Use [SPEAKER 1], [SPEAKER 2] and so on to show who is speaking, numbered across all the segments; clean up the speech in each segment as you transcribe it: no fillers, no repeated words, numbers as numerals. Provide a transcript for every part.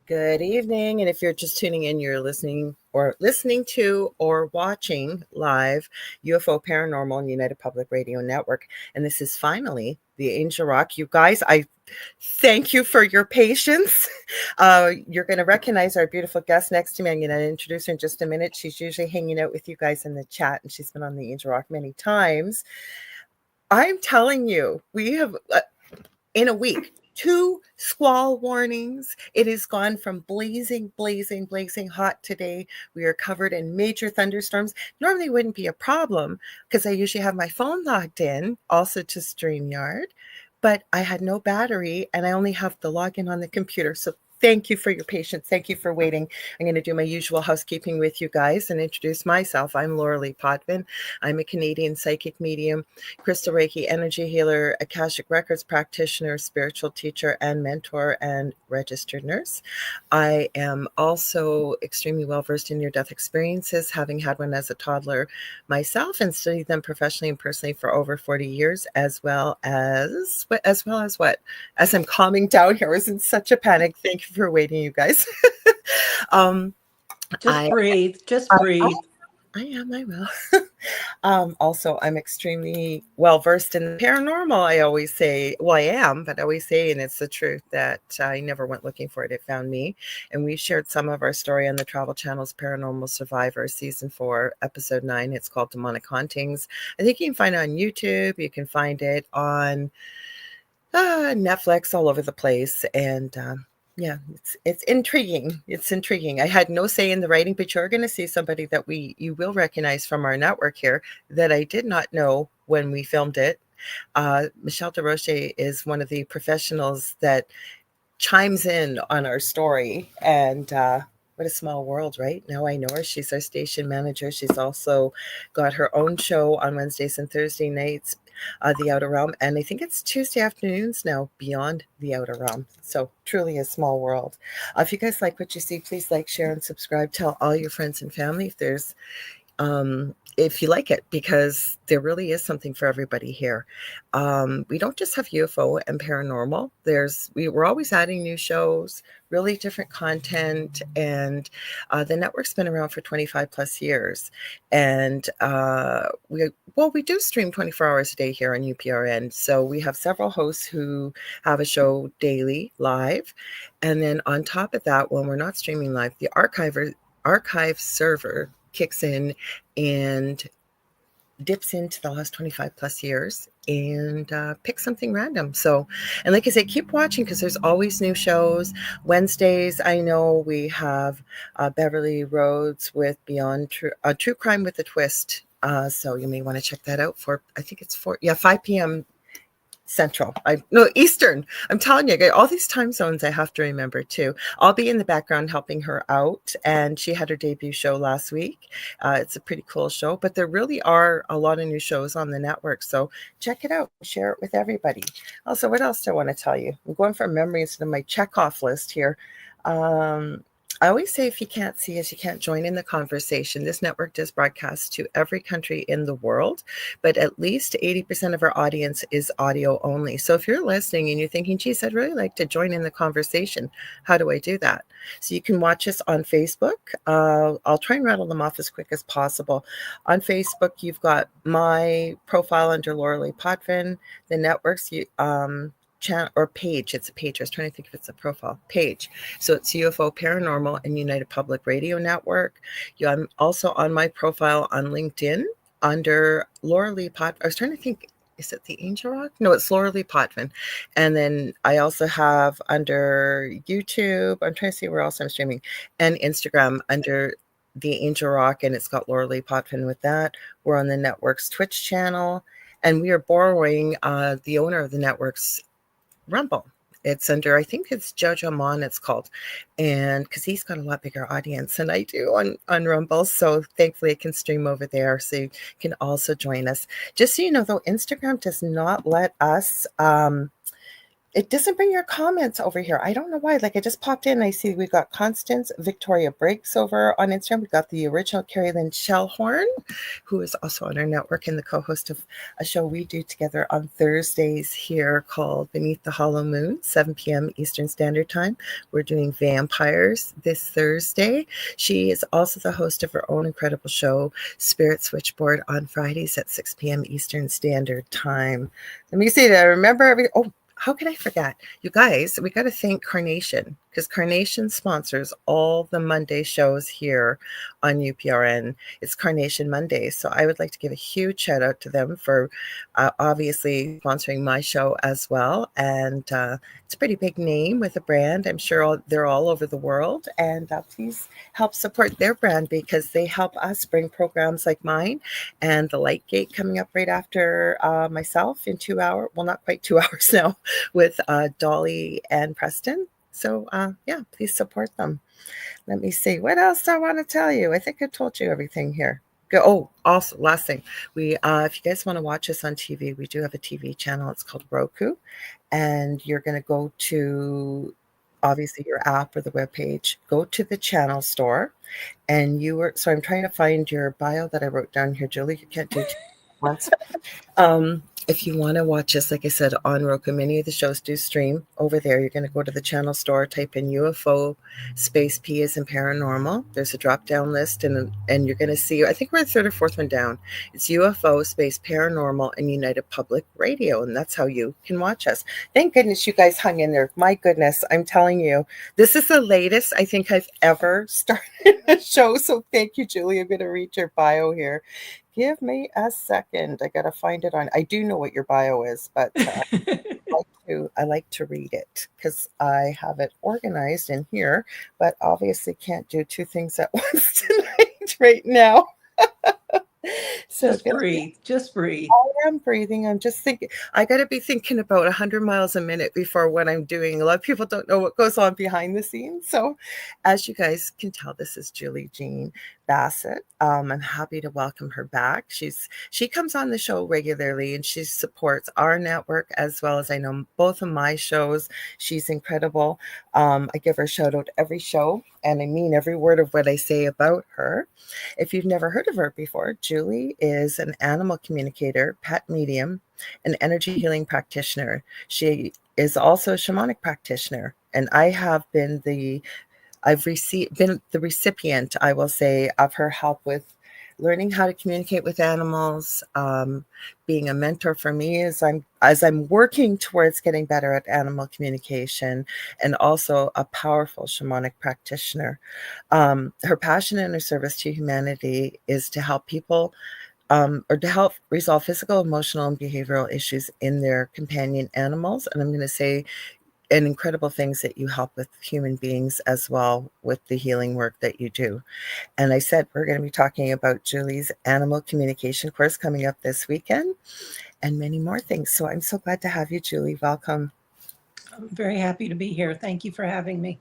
[SPEAKER 1] Good evening. And if you're just tuning in, you're listening to or watching live UFO Paranormal and United Public Radio Network. And this is finally the Angel Rock. You guys, I thank you for your patience. You're going to recognize our beautiful guest next to me. I'm going to introduce her in just a minute. She's usually hanging out with you guys in the chat, and she's been on the Angel Rock many times. I'm telling you, we have in a week 2 squall warnings. It has gone from blazing hot today. We are covered in major thunderstorms. Normally wouldn't be a problem because I usually have my phone logged in also to StreamYard, but I had no battery and I only have the login on the computer. So thank you for your patience. Thank you for waiting. I'm going to do my usual housekeeping with you guys and introduce myself. I'm Lorilei Potvin. I'm a Canadian psychic medium, crystal Reiki energy healer, Akashic Records practitioner, spiritual teacher and mentor, and registered nurse. I am also extremely well versed in near-death experiences, having had one as a toddler myself and studied them professionally and personally for over 40 years, as well as what? As I'm calming down here, I was in such a panic. Thank you for waiting, you guys.
[SPEAKER 2] Just breathe.
[SPEAKER 1] I will. Also, I'm extremely well versed in paranormal. I always say, well, I am, but I always say, and it's the truth, that I never went looking for it. It found me. And we shared some of our story on the Travel Channel's Paranormal Survivor Season 4, Episode 9. It's called Demonic Hauntings. I think you can find it on YouTube. You can find it on Netflix, all over the place. And yeah, it's intriguing. It's intriguing. I had no say in the writing, but you're going to see somebody that you will recognize from our network here that I did not know when we filmed it. Michelle DeRoche is one of the professionals that chimes in on our story, and what a small world, right? Now I know her. She's our station manager. She's also got her own show on Wednesdays and Thursday nights, The Outer Realm, and I think it's Tuesday afternoons now, Beyond the Outer Realm. So truly a small world. If you guys like what you see, please like, share, and subscribe. Tell all your friends and family if you like it, because there really is something for everybody here. We don't just have UFO and paranormal. We're always adding new shows, really different content, and the network's been around for 25 plus years. And we do stream 24 hours a day here on UPRN. So we have several hosts who have a show daily live. And then on top of that, when we're not streaming live, the archive server kicks in and dips into the last 25 plus years and pick something random. So, and like I say, keep watching because there's always new shows. Wednesdays, I know we have Beverly Rhodes with Beyond True Crime with a Twist. So you may want to check that out I think it's 5 p.m. Central. Eastern. I'm telling you, all these time zones I have to remember too. I'll be in the background helping her out, and she had her debut show last week. It's a pretty cool show, but there really are a lot of new shows on the network, so check it out. Share it with everybody. Also, what else do I want to tell you? I'm going from memories to my check-off list here. I always say if you can't see us, you can't join in the conversation. This network does broadcast to every country in the world, but at least 80% of our audience is audio only. So if you're listening and you're thinking, geez, I'd really like to join in the conversation, how do I do that? So you can watch us on Facebook. I'll try and rattle them off as quick as possible. On Facebook, you've got my profile under Lorilei Potvin, the networks, channel or page. It's a page. I was trying to think if it's a profile page. So it's UFO Paranormal and United Public Radio Network. I'm also on my profile on LinkedIn under Lorilei Potvin. I was trying to think, is it the Angel Rock? No, it's Lorilei Potvin. And then I also have under YouTube, I'm trying to see where else I'm streaming, and Instagram under the Angel Rock, and it's got Lorilei Potvin with that. We're on the network's Twitch channel, and we are borrowing the owner of the network's Rumble. It's under, I think it's Jojo Mon, it's called. And because he's got a lot bigger audience than I do on Rumble. So thankfully I can stream over there. So you can also join us. Just so you know, though, Instagram does not let us It doesn't bring your comments over here. I don't know why. Like I just popped in. I see we got Constance Victoria Breaks over on Instagram. We got the original Carrie Lynn Shellhorn, who is also on our network and the co-host of a show we do together on Thursdays here called Beneath the Hollow Moon, 7 p.m. Eastern Standard Time. We're doing vampires this Thursday. She is also the host of her own incredible show, Spirit Switchboard, on Fridays at 6 p.m. Eastern Standard Time. Let me see that I remember every. Oh, how can I forget? You guys, we got to thank Carnation, because Carnation sponsors all the Monday shows here on UPRN. It's Carnation Monday. So I would like to give a huge shout out to them for obviously sponsoring my show as well. And it's a pretty big name with a brand. I'm sure they're all over the world. And please help support their brand, because they help us bring programs like mine and the Light Gate coming up right after myself in 2 hours. Well, not quite 2 hours now, with Dolly and Preston. So yeah, please support them. Let me see. What else do I want to tell you? I think I told you everything here. Oh, also, last thing. We, if you guys want to watch us on TV, we do have a TV channel. It's called Roku. And you're going to go to, obviously, your app or the webpage. Go to the channel store. And so I'm trying to find your bio that I wrote down here, Julie. You can't do two once. If you want to watch us, like I said, on Roku, many of the shows do stream over there. You're going to go to the channel store, type in UFO space P as in paranormal. There's a drop down list, and you're going to see, I think we're the third or fourth one down. It's UFO space paranormal and United Public Radio, and that's how you can watch us. Thank goodness you guys hung in there. My goodness, I'm telling you, this is the latest I think I've ever started a show. So thank you, Julie. I'm going to read your bio here. Give me a second. I gotta find it on. I do know what your bio is, but I like to read it because I have it organized in here. But obviously, can't do two things at once tonight right now.
[SPEAKER 2] So just breathe. Just breathe.
[SPEAKER 1] I am breathing. I'm just thinking. I got to be thinking about 100 miles a minute before what I'm doing. A lot of people don't know what goes on behind the scenes. So, as you guys can tell, this is Julie Jeanne Bassett. I'm happy to welcome her back. She comes on the show regularly, and she supports our network as well as I know both of my shows. She's incredible. I give her a shout out every show, and I mean every word of what I say about her. If you've never heard of her before, Julie is an animal communicator, pet medium, an energy healing practitioner. She is also a shamanic practitioner, and I have been been the recipient, I will say, of her help with learning how to communicate with animals, being a mentor for me as I'm working towards getting better at animal communication, and also a powerful shamanic practitioner. Her passion and her service to humanity is to help people or to help resolve physical, emotional, and behavioral issues in their companion animals. And I'm going to say, and incredible things that you help with human beings as well with the healing work that you do. And I said, we're going to be talking about Julie's animal communication course coming up this weekend and many more things. So I'm so glad to have you, Julie. Welcome.
[SPEAKER 2] I'm very happy to be here. Thank you for having me.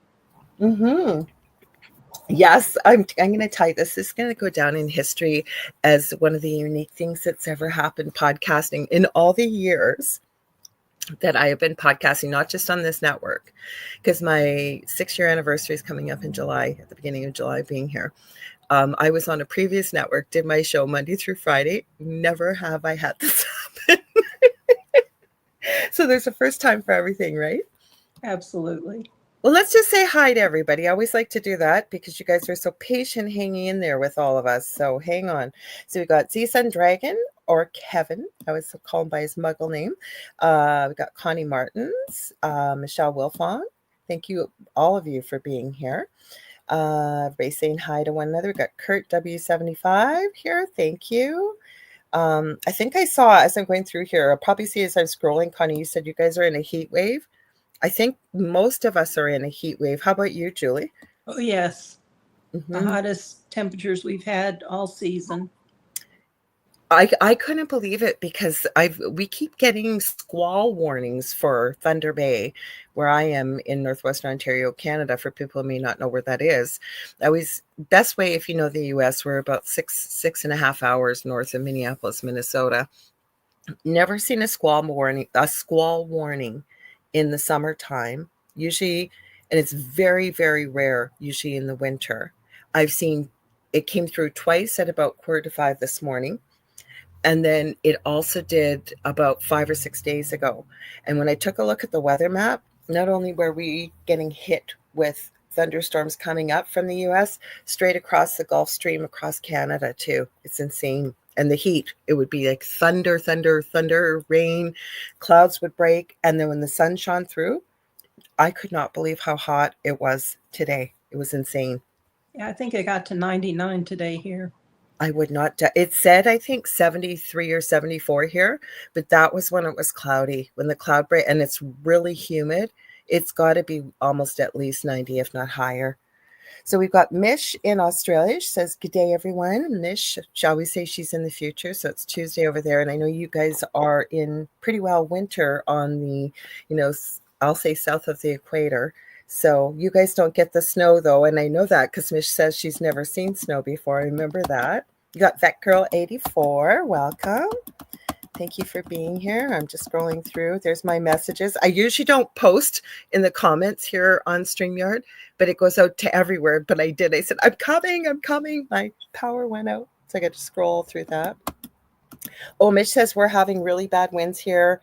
[SPEAKER 1] Mm-hmm. Yes, I'm going to tell you, this is going to go down in history as one of the unique things that's ever happened podcasting in all the years that I have been podcasting, not just on this network, because my 6-year anniversary is coming up in July, at the beginning of July, being here. I was on a previous network, did my show Monday through Friday. Never have I had this happen. So there's a first time for everything, right?
[SPEAKER 2] Absolutely.
[SPEAKER 1] Well, let's just say hi to everybody. I always like to do that because you guys are so patient hanging in there with all of us. So hang on. So we got Z-Sun Dragon, or Kevin. I was called by his muggle name. We got Connie Martins, Michelle Wilfong. Thank you, all of you, for being here. Everybody saying hi to one another. We got Kurt W75 here. Thank you. I think I saw, as I'm going through here, I'll probably see as I'm scrolling, Connie, you said you guys are in a heat wave. I think most of us are in a heat wave. How about you, Julie?
[SPEAKER 2] Oh, yes. Mm-hmm. The hottest temperatures we've had all season.
[SPEAKER 1] I couldn't believe it because we keep getting squall warnings for Thunder Bay, where I am in Northwestern Ontario, Canada. For people who may not know where that is, best way, if you know the U.S., we're about six and a half hours north of Minneapolis, Minnesota. Never seen a squall warning in the summertime, usually, and it's very, very rare, usually in the winter. I've seen it came through twice at about 4:45 this morning. And then it also did about 5 or 6 days ago. And when I took a look at the weather map, not only were we getting hit with thunderstorms coming up from the US, straight across the Gulf Stream, across Canada too. It's insane. And the heat, it would be like thunder, thunder, thunder, rain, clouds would break. And then when the sun shone through, I could not believe how hot it was today. It was insane.
[SPEAKER 2] Yeah, I think it got to 99 today here.
[SPEAKER 1] I would not. It said, I think 73 or 74 here, but that was when it was cloudy. When the cloud break and it's really humid, it's got to be almost at least 90, if not higher. So we've got Mish in Australia. She says, "Good day, everyone." Mish, shall we say she's in the future? So it's Tuesday over there, and I know you guys are in pretty well winter on the, I'll say south of the equator. So you guys don't get the snow though, and I know that because Mish says she's never seen snow before. I remember that. You got Vet Girl 84. Welcome. Thank you for being here. I'm just scrolling through. There's my messages. I usually don't post in the comments here on StreamYard, but it goes out to everywhere. But I did. I said, I'm coming. I'm coming. My power went out. So I got to scroll through that. Oh, Mitch says we're having really bad winds here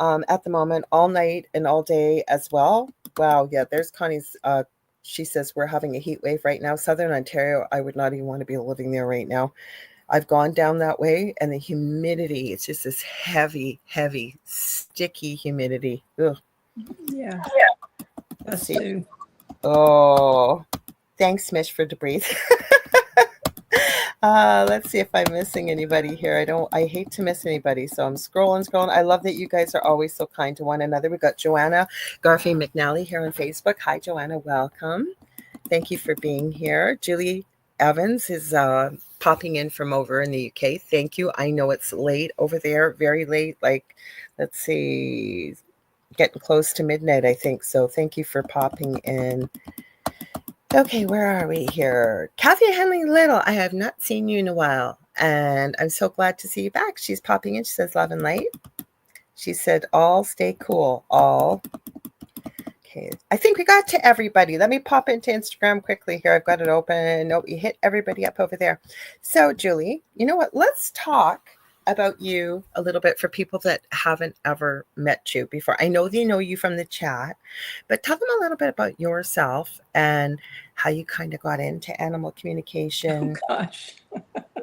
[SPEAKER 1] at the moment, all night and all day as well. Wow. Yeah, there's Connie's. She says we're having a heat wave right now. Southern Ontario, I would not even want to be living there right now. I've gone down that way, and the humidity, it's just this heavy, heavy, sticky humidity. Ugh.
[SPEAKER 2] Yeah. Us too.
[SPEAKER 1] Oh, thanks, Mish, for the breathe. Let's see if I'm missing anybody here. I hate to miss anybody, so I'm scrolling. I love that you guys are always so kind to one another. We got Joanna Garfield McNally here on Facebook. Hi, Joanna. Welcome. Thank you for being here. Julie Evans is popping in from over in the UK. Thank you. I know it's late over there, very late. Like, let's see, getting close to midnight, I think. So thank you for popping in. Okay, where are we here? Kathy Henley Little, I have not seen you in a while, and I'm so glad to see you back. She's popping in. She says, love and light. She said, all stay cool. All. Okay, I think we got to everybody. Let me pop into Instagram quickly here. I've got it open. No, you hit everybody up over there. So, Julie, you know what? Let's talk about you a little bit for people that haven't ever met you before. I know they know you from the chat, but tell them a little bit about yourself and how you kind of got into animal communication.
[SPEAKER 2] Oh, gosh.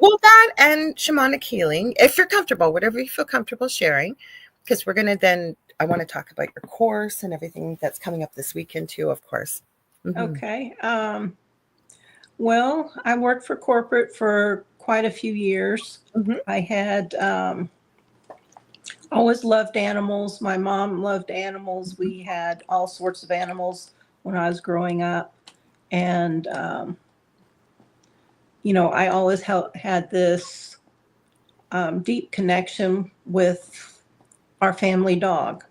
[SPEAKER 1] Well, that and shamanic healing, if you're comfortable, whatever you feel comfortable sharing, because we're going to then, I want to talk about your course and everything that's coming up this weekend too, of course.
[SPEAKER 2] Mm-hmm. Okay. Well, I worked for corporate for quite a few years. Mm-hmm. I had always loved animals. My mom loved animals. We had all sorts of animals when I was growing up. And, I always had this deep connection with our family dog.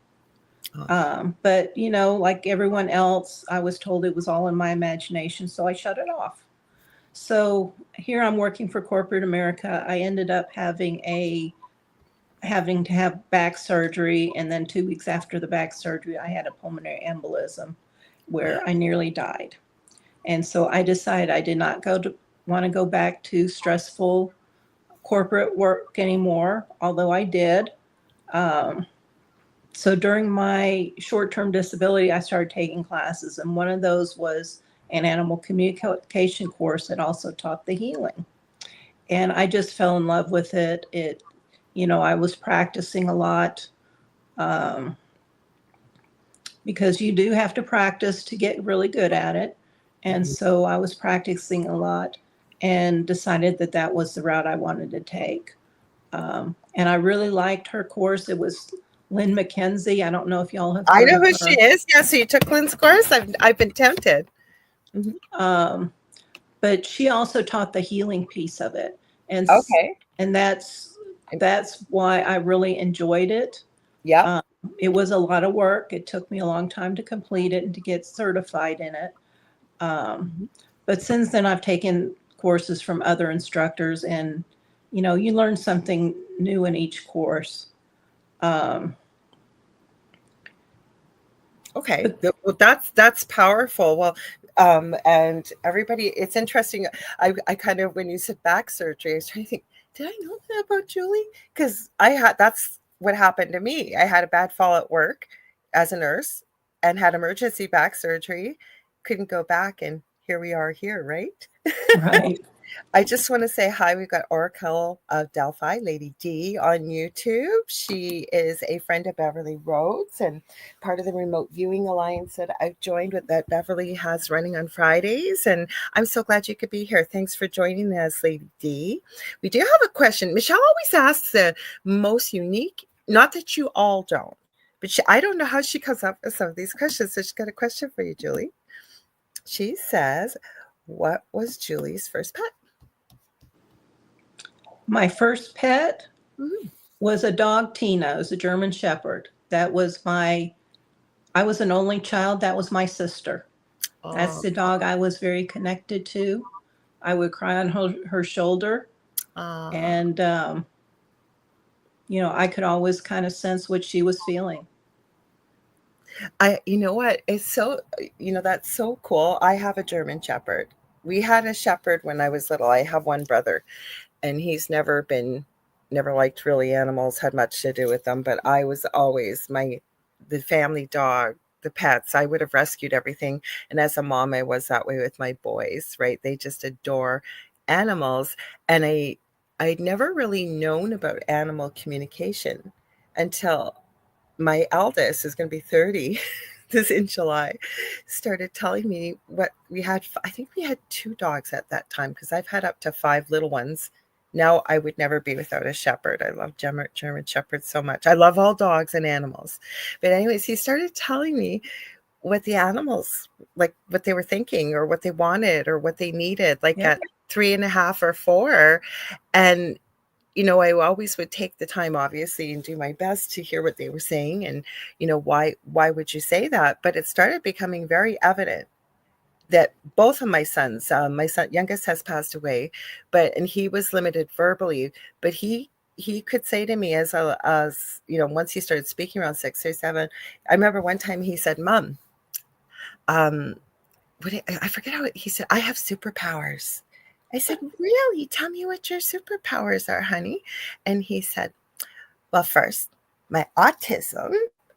[SPEAKER 2] But, like everyone else, I was told it was all in my imagination, so I shut it off. So here I'm working for corporate America. I ended up having to have back surgery, and then 2 weeks after the back surgery, I had a pulmonary embolism where I nearly died. And so I decided I did not want to go back to stressful corporate work anymore, although I did. So during my short-term disability, I started taking classes, and one of those was an animal communication course that also taught the healing. And I just fell in love with it. I was practicing a lot because you do have to practice to get really good at it. And so I was practicing a lot and decided that was the route I wanted to take. And I really liked her course. It was Lynn McKenzie. I don't know if y'all have heard
[SPEAKER 1] I know
[SPEAKER 2] of
[SPEAKER 1] who she is. Yeah, so you took Lynn's course. I've been tempted.
[SPEAKER 2] Mm-hmm. But she also taught the healing piece of it. And
[SPEAKER 1] okay.
[SPEAKER 2] And that's why I really enjoyed it.
[SPEAKER 1] Yeah.
[SPEAKER 2] It was a lot of work. It took me a long time to complete it and to get certified in it. But since then, I've taken courses from other instructors, and, you learn something new in each course.
[SPEAKER 1] Okay.
[SPEAKER 2] But
[SPEAKER 1] Well, that's powerful. Well, and everybody, it's interesting. I kind of, when you said back surgery, I was trying to think, did I know that about Julie? Because that's what happened to me. I had a bad fall at work as a nurse and had emergency back surgery. Couldn't go back, and here we are here, right?
[SPEAKER 2] right.
[SPEAKER 1] I just want to say hi. We've got Oracle of Delphi, Lady D, on YouTube. She is a friend of Beverly Rhodes and part of the Remote Viewing Alliance that I've joined with, that Beverly has running on Fridays. And I'm so glad you could be here. Thanks for joining us, Lady D. We do have a question. Michelle always asks the most unique, not that you all don't, but I don't know how she comes up with some of these questions. So she's got a question for you, Julie. She says, what was Julie's first pet?
[SPEAKER 2] My first pet
[SPEAKER 1] Mm-hmm.
[SPEAKER 2] was a dog, Tina. It was a German Shepherd. I was an only child. That was my sister. That's
[SPEAKER 1] Oh,
[SPEAKER 2] the dog I was very connected to. I would cry on her shoulder.
[SPEAKER 1] uh,
[SPEAKER 2] And, I could always kind of sense what she was feeling.
[SPEAKER 1] you know what? It's so, that's so cool. I have a German Shepherd. We had a Shepherd when I was little. I have one brother, and he's never liked really animals, had much to do with them. But I was always the family dog, the pets. I would have rescued everything. And as a mom, I was that way with my boys, right? They just adore animals. And I'd never really known about animal communication until my eldest is going to be 30 this in July, started telling me what we had. I think we had 2 dogs at that time, because I've had up to 5 little ones. Now I would never be without a shepherd. I love German shepherds so much. I love all dogs and animals. But anyways, he started telling me what the animals, like what they were thinking or what they wanted or what they needed, like
[SPEAKER 2] Yeah.
[SPEAKER 1] at 3.5 or 4. And I always would take the time, obviously, and do my best to hear what they were saying, and why would you say that? But it started becoming very evident that both of my sons, my son youngest has passed away, and he was limited verbally, but he could say to me, once he started speaking around 6 or 7. I remember one time he said, "Mom, um, I forget how he said, I have superpowers." I said, "Really? Tell me what your superpowers are, honey." And he said, "Well, first, my autism."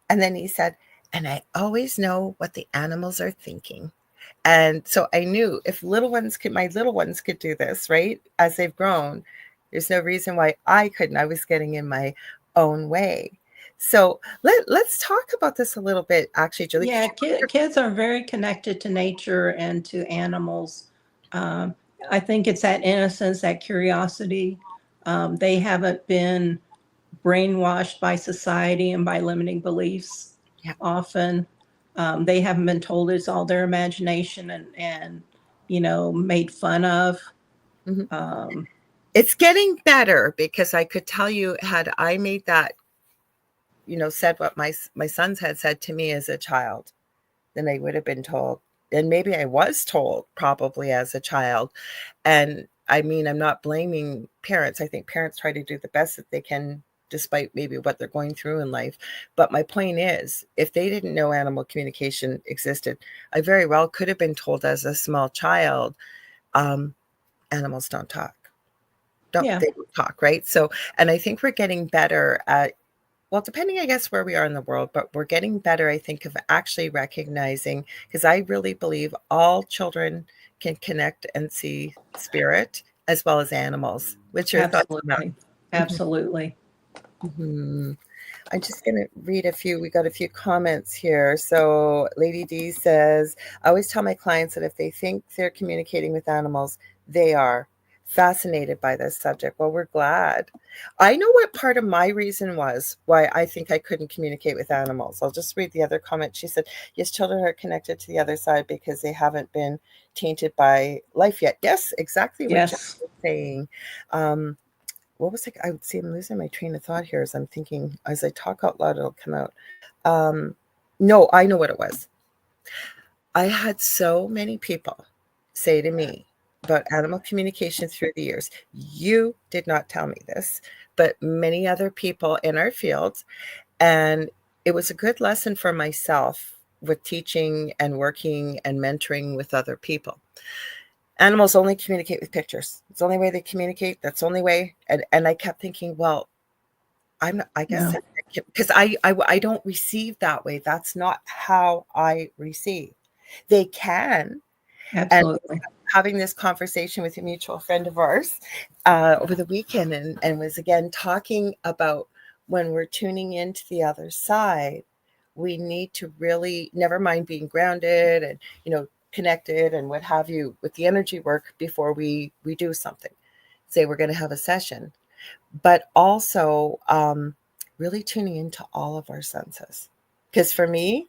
[SPEAKER 1] And then he said, "And I always know what the animals are thinking." And so I knew if my little ones could do this, right? As they've grown, there's no reason why I couldn't. I was getting in my own way. So let's talk about this a little bit, actually, Julie.
[SPEAKER 2] Yeah, kids are very connected to nature and to animals. Um, I think it's that innocence, that curiosity. They haven't been brainwashed by society and by limiting beliefs
[SPEAKER 1] Yeah.
[SPEAKER 2] often. They haven't been told it's all their imagination and made fun of.
[SPEAKER 1] Mhm.
[SPEAKER 2] Um,
[SPEAKER 1] It's getting better, because I could tell you, had I made that, said what my sons had said to me as a child, then I would have been told. And maybe I was told probably as a child. And I mean, I'm not blaming parents. I think parents try to do the best that they can despite maybe what they're going through in life. But my point is, if they didn't know animal communication existed, I very well could have been told as a small child, um, animals don't talk. Don't
[SPEAKER 2] yeah,
[SPEAKER 1] they don't talk, right? So, and I think we're getting better at, well, depending, I guess, where we are in the world, but we're getting better, I think, of actually recognizing, because I really believe all children can connect and see spirit as well as animals. What's your thoughts on that?
[SPEAKER 2] absolutely, absolutely.
[SPEAKER 1] Mhm. I'm just going to read a few. We got a few comments here. So, Lady D says, "I always tell my clients that if they think they're communicating with animals, they are fascinated by this subject." Well, we're glad. I know what part of my reason was why I think I couldn't communicate with animals. I'll just read the other comment. She said, "Yes, children are connected to the other side because they haven't been tainted by life yet." Yes, exactly what Jeff
[SPEAKER 2] Yes.
[SPEAKER 1] was saying. Um, what was I would see, I'm losing my train of thought here as I'm thinking, as I talk out loud, it'll come out. Um, no, I know what it was. I had so many people say to me about animal communication through the years, "You did not tell me this, but many other people in our field." And it was a good lesson for myself with teaching and working and mentoring with other people. Animals only communicate with pictures. It's the only way they communicate. That's the only way. And I kept thinking, well, I guess
[SPEAKER 2] Yeah,
[SPEAKER 1] because I don't receive that way. That's not how I receive. They can. And
[SPEAKER 2] absolutely.
[SPEAKER 1] having this conversation with a mutual friend of ours over the weekend, and was again talking about when we're tuning into the other side, we need to really, never mind being grounded and, connected and what have you with the energy work before we do something. Say we're going to have a session, but also really tuning into all of our senses. Because for me,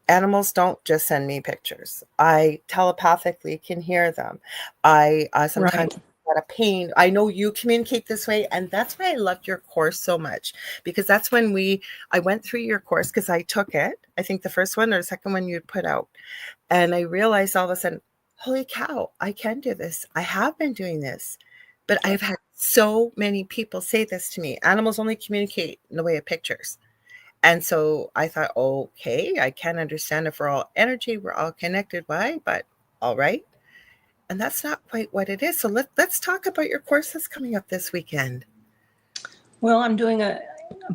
[SPEAKER 1] animals don't just send me pictures. I telepathically can hear them. I sometimes
[SPEAKER 2] Right.
[SPEAKER 1] get a pain. I know you communicate this way, and that's why I loved your course so much, because that's when I went through your course because I took it. I think the first one or the second one you'd put out, and I realized all of a sudden, holy cow, I can do this. I have been doing this, but I've had so many people say this to me. Animals only communicate in the way of pictures. And so I thought, okay, I can understand if we're all energy, we're all connected. Why? But all right. And that's not quite what it is. So let's talk about your course that's coming up this weekend.
[SPEAKER 2] Well, I'm doing a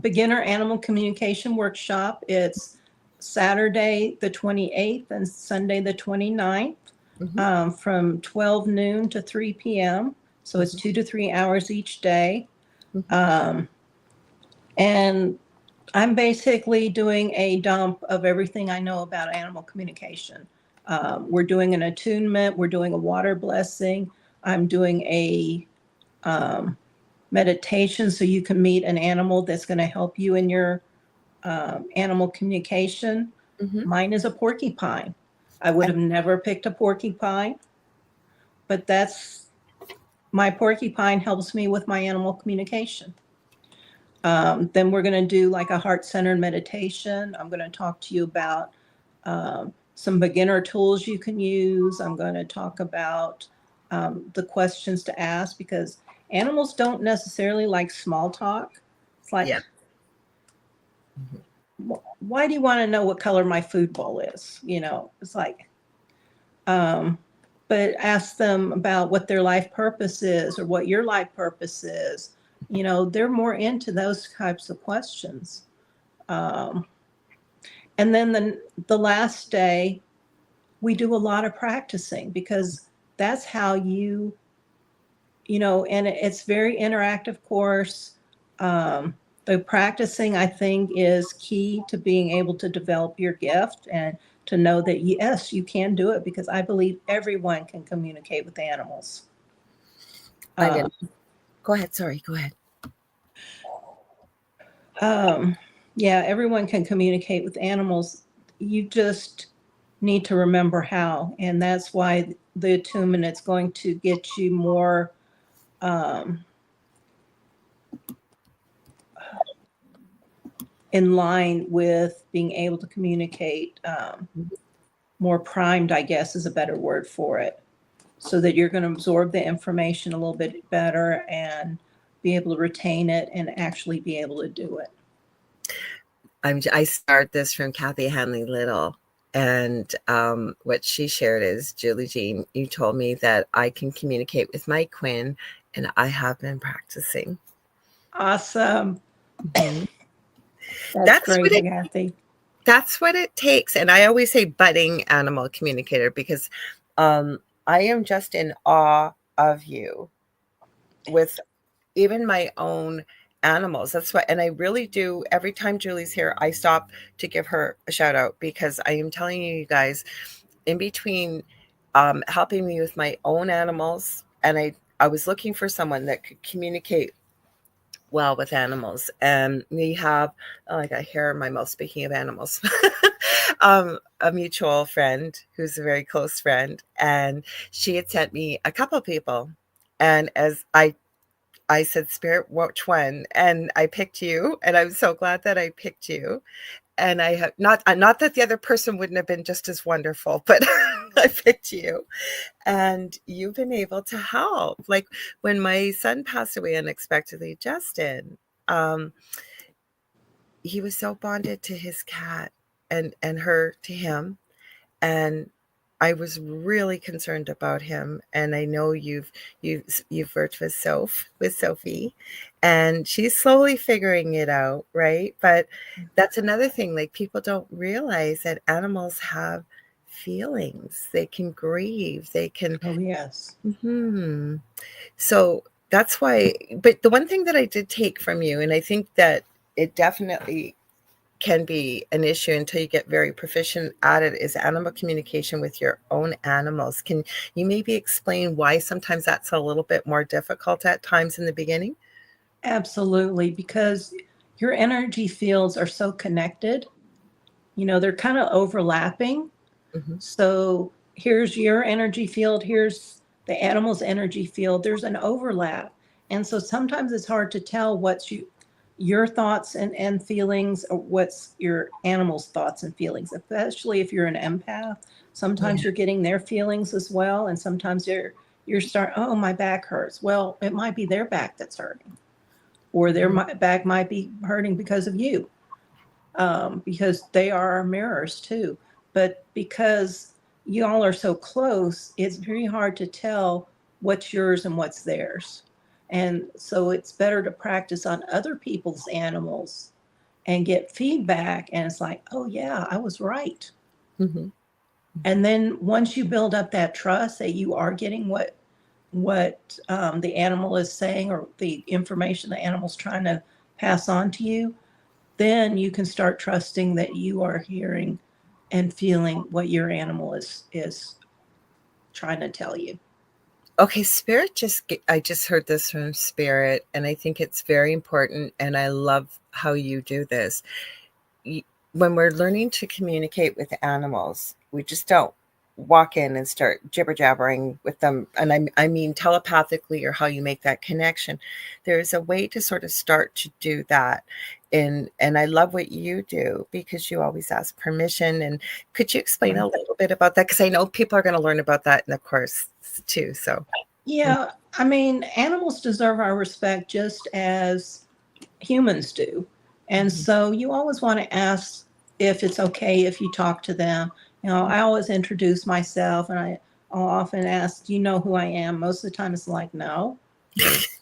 [SPEAKER 2] beginner animal communication workshop. It's Saturday, the 28th, and Sunday, the 29th,
[SPEAKER 1] Mm-hmm.
[SPEAKER 2] from 12 noon to 3 p.m. So it's 2 to 3 hours each day.
[SPEAKER 1] Mm-hmm.
[SPEAKER 2] And I'm basically doing a dump of everything I know about animal communication. We're doing an attunement, we're doing a water blessing, I'm doing a meditation so you can meet an animal that's going to help you in your animal communication.
[SPEAKER 1] Mm-hmm.
[SPEAKER 2] Mine is a porcupine. I would have never picked a porcupine, but my porcupine helps me with my animal communication. Then we're going to do like a heart-centered meditation. I'm going to talk to you about some beginner tools you can use. I'm going to talk about the questions to ask, because animals don't necessarily like small talk. It's like,
[SPEAKER 1] Yeah.
[SPEAKER 2] why do you want to know what color my food bowl is? It's like, but ask them about what their life purpose is or what your life purpose is. They're more into those types of questions. Um, and then the last day, we do a lot of practicing, because that's how and it's very interactive course. The practicing, I think, is key to being able to develop your gift and to know that, yes, you can do it, because I believe everyone can communicate with animals.
[SPEAKER 1] I
[SPEAKER 2] Uh,
[SPEAKER 1] didn't. Go ahead. Sorry. Go ahead.
[SPEAKER 2] yeah, everyone can communicate with animals. You just need to remember how. And that's why the attunement is going to get you more in line with being able to communicate, more primed, I guess is a better word for it, so that you're going to absorb the information a little bit better and be able to retain it and actually be able to do it.
[SPEAKER 1] I start this from Kathy Hanley Little. And what she shared is, Julie Jeanne, you told me that I can communicate with my Quinn, and I have been practicing.
[SPEAKER 2] Awesome.
[SPEAKER 1] Mhm.
[SPEAKER 2] That's
[SPEAKER 1] That's what
[SPEAKER 2] great,
[SPEAKER 1] it
[SPEAKER 2] Kathy.
[SPEAKER 1] That's what it takes. And I always say budding animal communicator, because I am just in awe of you with even my own animals. That's why, and I really do, every time Julie's here, I stop to give her a shout out, because I am telling you guys, in between helping me with my own animals, and I was looking for someone that could communicate well with animals. And we have, oh, I got hair in my mouth, speaking of animals, a mutual friend who's a very close friend. And she had sent me a couple people. And as I said, Spirit, which one? And I picked you. And I'm so glad that I picked you. And I have not that the other person wouldn't have been just as wonderful, but I picked you. And you've been able to help. Like when my son passed away unexpectedly, Justin, he was so bonded to his cat. and her to him, and I was really concerned about him. And I know you've worked with Sophie, and she's slowly figuring it out, right? But that's another thing, like, people don't realize that animals have feelings. They can grieve. They can.
[SPEAKER 2] Oh, yes.
[SPEAKER 1] Mhm. So that's why. But the one thing that I did take from you, and I think that it definitely can be an issue until you get very proficient at it, is animal communication with your own animals. Can you maybe explain why sometimes that's a little bit more difficult at times in the beginning?
[SPEAKER 2] Absolutely, because your energy fields are so connected. They're kind of overlapping.
[SPEAKER 1] Hmm.
[SPEAKER 2] So here's your energy field, here's the animal's energy field. There's an overlap. And so sometimes it's hard to tell what's your thoughts and feelings, or what's your animal's thoughts and feelings, especially if you're an empath. Sometimes
[SPEAKER 1] Yeah.
[SPEAKER 2] you're getting their feelings as well. And sometimes you're starting, oh, my back hurts. Well, it might be their back that's hurting, or their back might be hurting because of you, because they are our mirrors too. But because you all are so close, it's very hard to tell what's yours and what's theirs. And so it's better to practice on other people's animals and get feedback. And it's like, oh, yeah, I was right.
[SPEAKER 1] Hmm.
[SPEAKER 2] And then once you build up that trust that you are getting what the animal is saying, or the information the animal's trying to pass on to you, then you can start trusting that you are hearing and feeling what your animal is trying to tell you.
[SPEAKER 1] Okay, spirit I just heard this from spirit, and I think it's very important, and I love how you do this. y- when we're learning to communicate with animals, we just don't walk in and start jibber jabbering with them. And I mean telepathically, or how you make that connection. There's a way to sort of start to do that. And I love what you do, because you always ask permission. And could you explain a little bit about that? Because I know people are going to learn about that in the course too. So,
[SPEAKER 2] Yeah, I mean, animals deserve our respect just as humans do. And
[SPEAKER 1] mhm.
[SPEAKER 2] so you always want to ask if it's okay if you talk to them. I always introduce myself, and I'll often ask, do you know who I am? Most of the time it's like, no.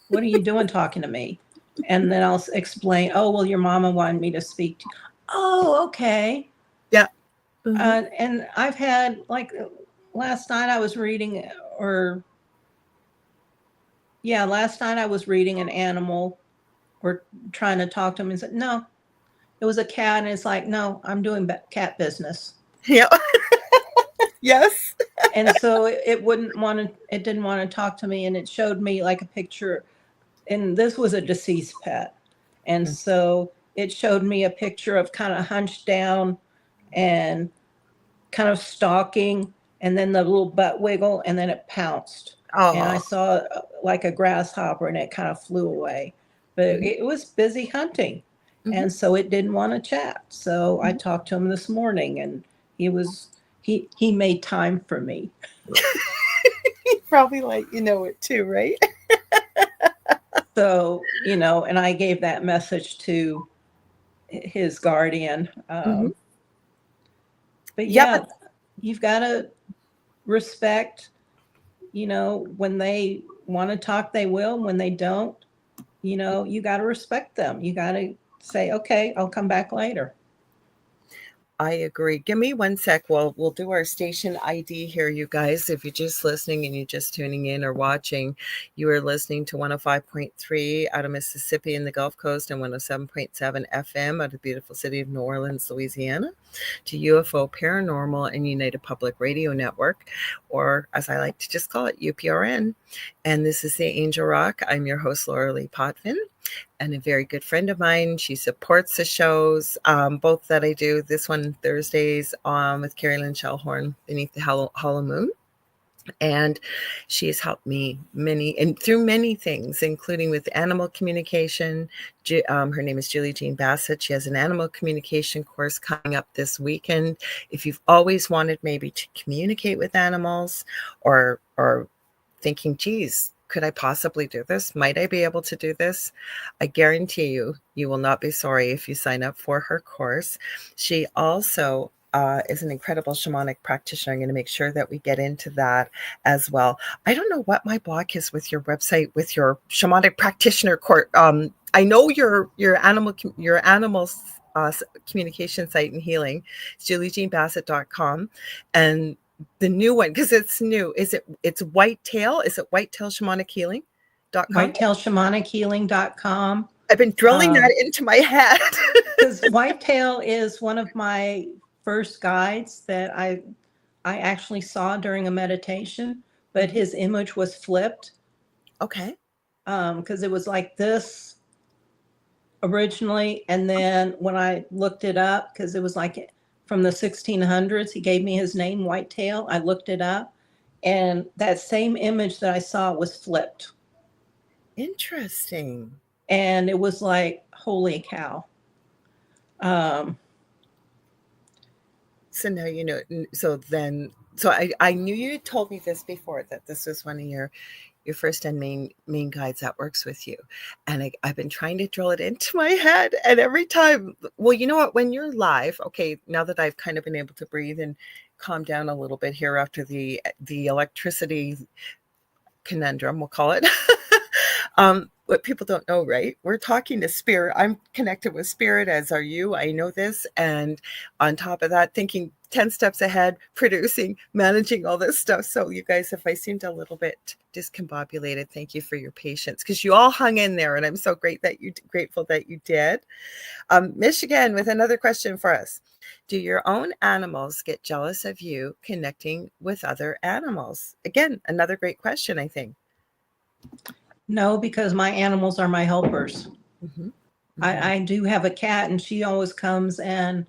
[SPEAKER 2] What are you doing talking to me? And then I'll explain, oh, well, your mama wanted me to speak to you. Oh, okay.
[SPEAKER 1] Yeah. Hmm.
[SPEAKER 2] And I've had, like, last night I was reading, or yeah, last night I was reading an animal, or trying to talk to him, and said, no, it was a cat. And it's like, no, I'm doing cat business.
[SPEAKER 1] Yeah. Yes.
[SPEAKER 2] And so it didn't want to talk to me. And it showed me like a picture, and this was a deceased pet. And so it showed me a picture of kind of hunched down and kind of stalking, and then the little butt wiggle, and then it pounced. And I
[SPEAKER 1] Oh.
[SPEAKER 2] saw like a grasshopper, and it kind of flew away. But
[SPEAKER 1] Mhm.
[SPEAKER 2] it was busy hunting.
[SPEAKER 1] Mhm.
[SPEAKER 2] And so it didn't want to chat. So I
[SPEAKER 1] Mhm.
[SPEAKER 2] talked to him this morning, and he made time for me.
[SPEAKER 1] Probably let you know it too, right?
[SPEAKER 2] So, and I gave that message to his guardian.
[SPEAKER 1] Mhm.
[SPEAKER 2] But
[SPEAKER 1] Yeah, but
[SPEAKER 2] yeah, you've got to respect, when they want to talk, they will. When they don't, you got to respect them. You got to say, okay, I'll come back later.
[SPEAKER 1] I agree. Give me one sec. We'll do our station ID here, you guys. If you're just listening and you're just tuning in or watching, you are listening to 105.3 out of Mississippi in the Gulf Coast, and 107.7 FM out of the beautiful city of New Orleans, Louisiana, to UFO Paranormal and United Public Radio Network, or as I like to just call it, UPRN. And this is the Angel Rock. I'm your host, Lorilei Potvin, and a very good friend of mine. She supports the shows, both that I do. This one Thursdays with Carrie Lynn Shellhorn, Beneath the Hollow Moon. And she has helped me through many things, including with animal communication. Her name is Julie Jeanne Bassett. She has an animal communication course coming up this weekend. If you've always wanted maybe to communicate with animals, or thinking, geez, could I possibly do this? Might I be able to do this? I guarantee you, you will not be sorry if you sign up for her course. She also is an incredible shamanic practitioner. I'm going to make sure that we get into that as well. I don't know what my block is with your website, with your shamanic practitioner course. I know your animals communication site and healing. It's juliejeannebassett.com. And the new one, because it's new, it's Whitetail? Is it whitetailshamanichealing.com?
[SPEAKER 2] Whitetailshamanichealing.com.
[SPEAKER 1] I've been drilling that into my head.
[SPEAKER 2] Because Whitetail is one of my first guides that I actually saw during a meditation, but his image was flipped.
[SPEAKER 1] Okay.
[SPEAKER 2] Because it was like this originally, and then when I looked it up, because it was like from the 1600s, he gave me his name, Whitetail. I looked it up, and that same image that I saw was flipped.
[SPEAKER 1] Interesting.
[SPEAKER 2] And it was like, holy cow.
[SPEAKER 1] So now you know. So I knew you had told me this before, that this was one of your first and main guides that works with you. And I've been trying to drill it into my head. And every time, well, you know what, when you're live, okay, now that I've kind of been able to breathe and calm down a little bit here after the electricity conundrum, we'll call it. What people don't know, right? We're talking to spirit. I'm connected with spirit, as are you. I know this. And on top of that, thinking 10 steps ahead, producing, managing all this stuff. So you guys, if I seemed a little bit discombobulated, thank you for your patience, because you all hung in there, and I'm so grateful that you did. Michigan with another question for us. Do your own animals get jealous of you connecting with other animals? Again, another great question, I think.
[SPEAKER 2] No, because my animals are my helpers.
[SPEAKER 1] Mm-hmm. Mm-hmm.
[SPEAKER 2] I do have a cat, and she always comes and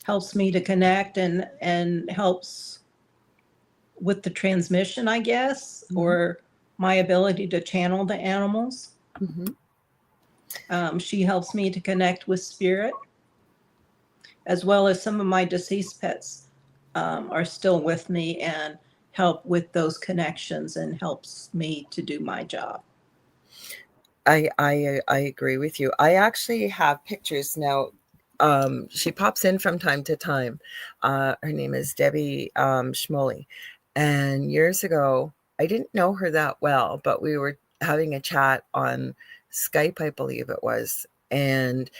[SPEAKER 2] helps me to connect and helps with the transmission, I guess, or my ability to channel the animals. She helps me to connect with spirit, as well as some of my deceased pets are still with me and help with those connections and helps me to do my job.
[SPEAKER 1] I agree with you. I actually have pictures now. She pops in from time to time. Her name is Debbie Schmoley. And years ago, I didn't know her that well, but we were having a chat on Skype, I believe it was. And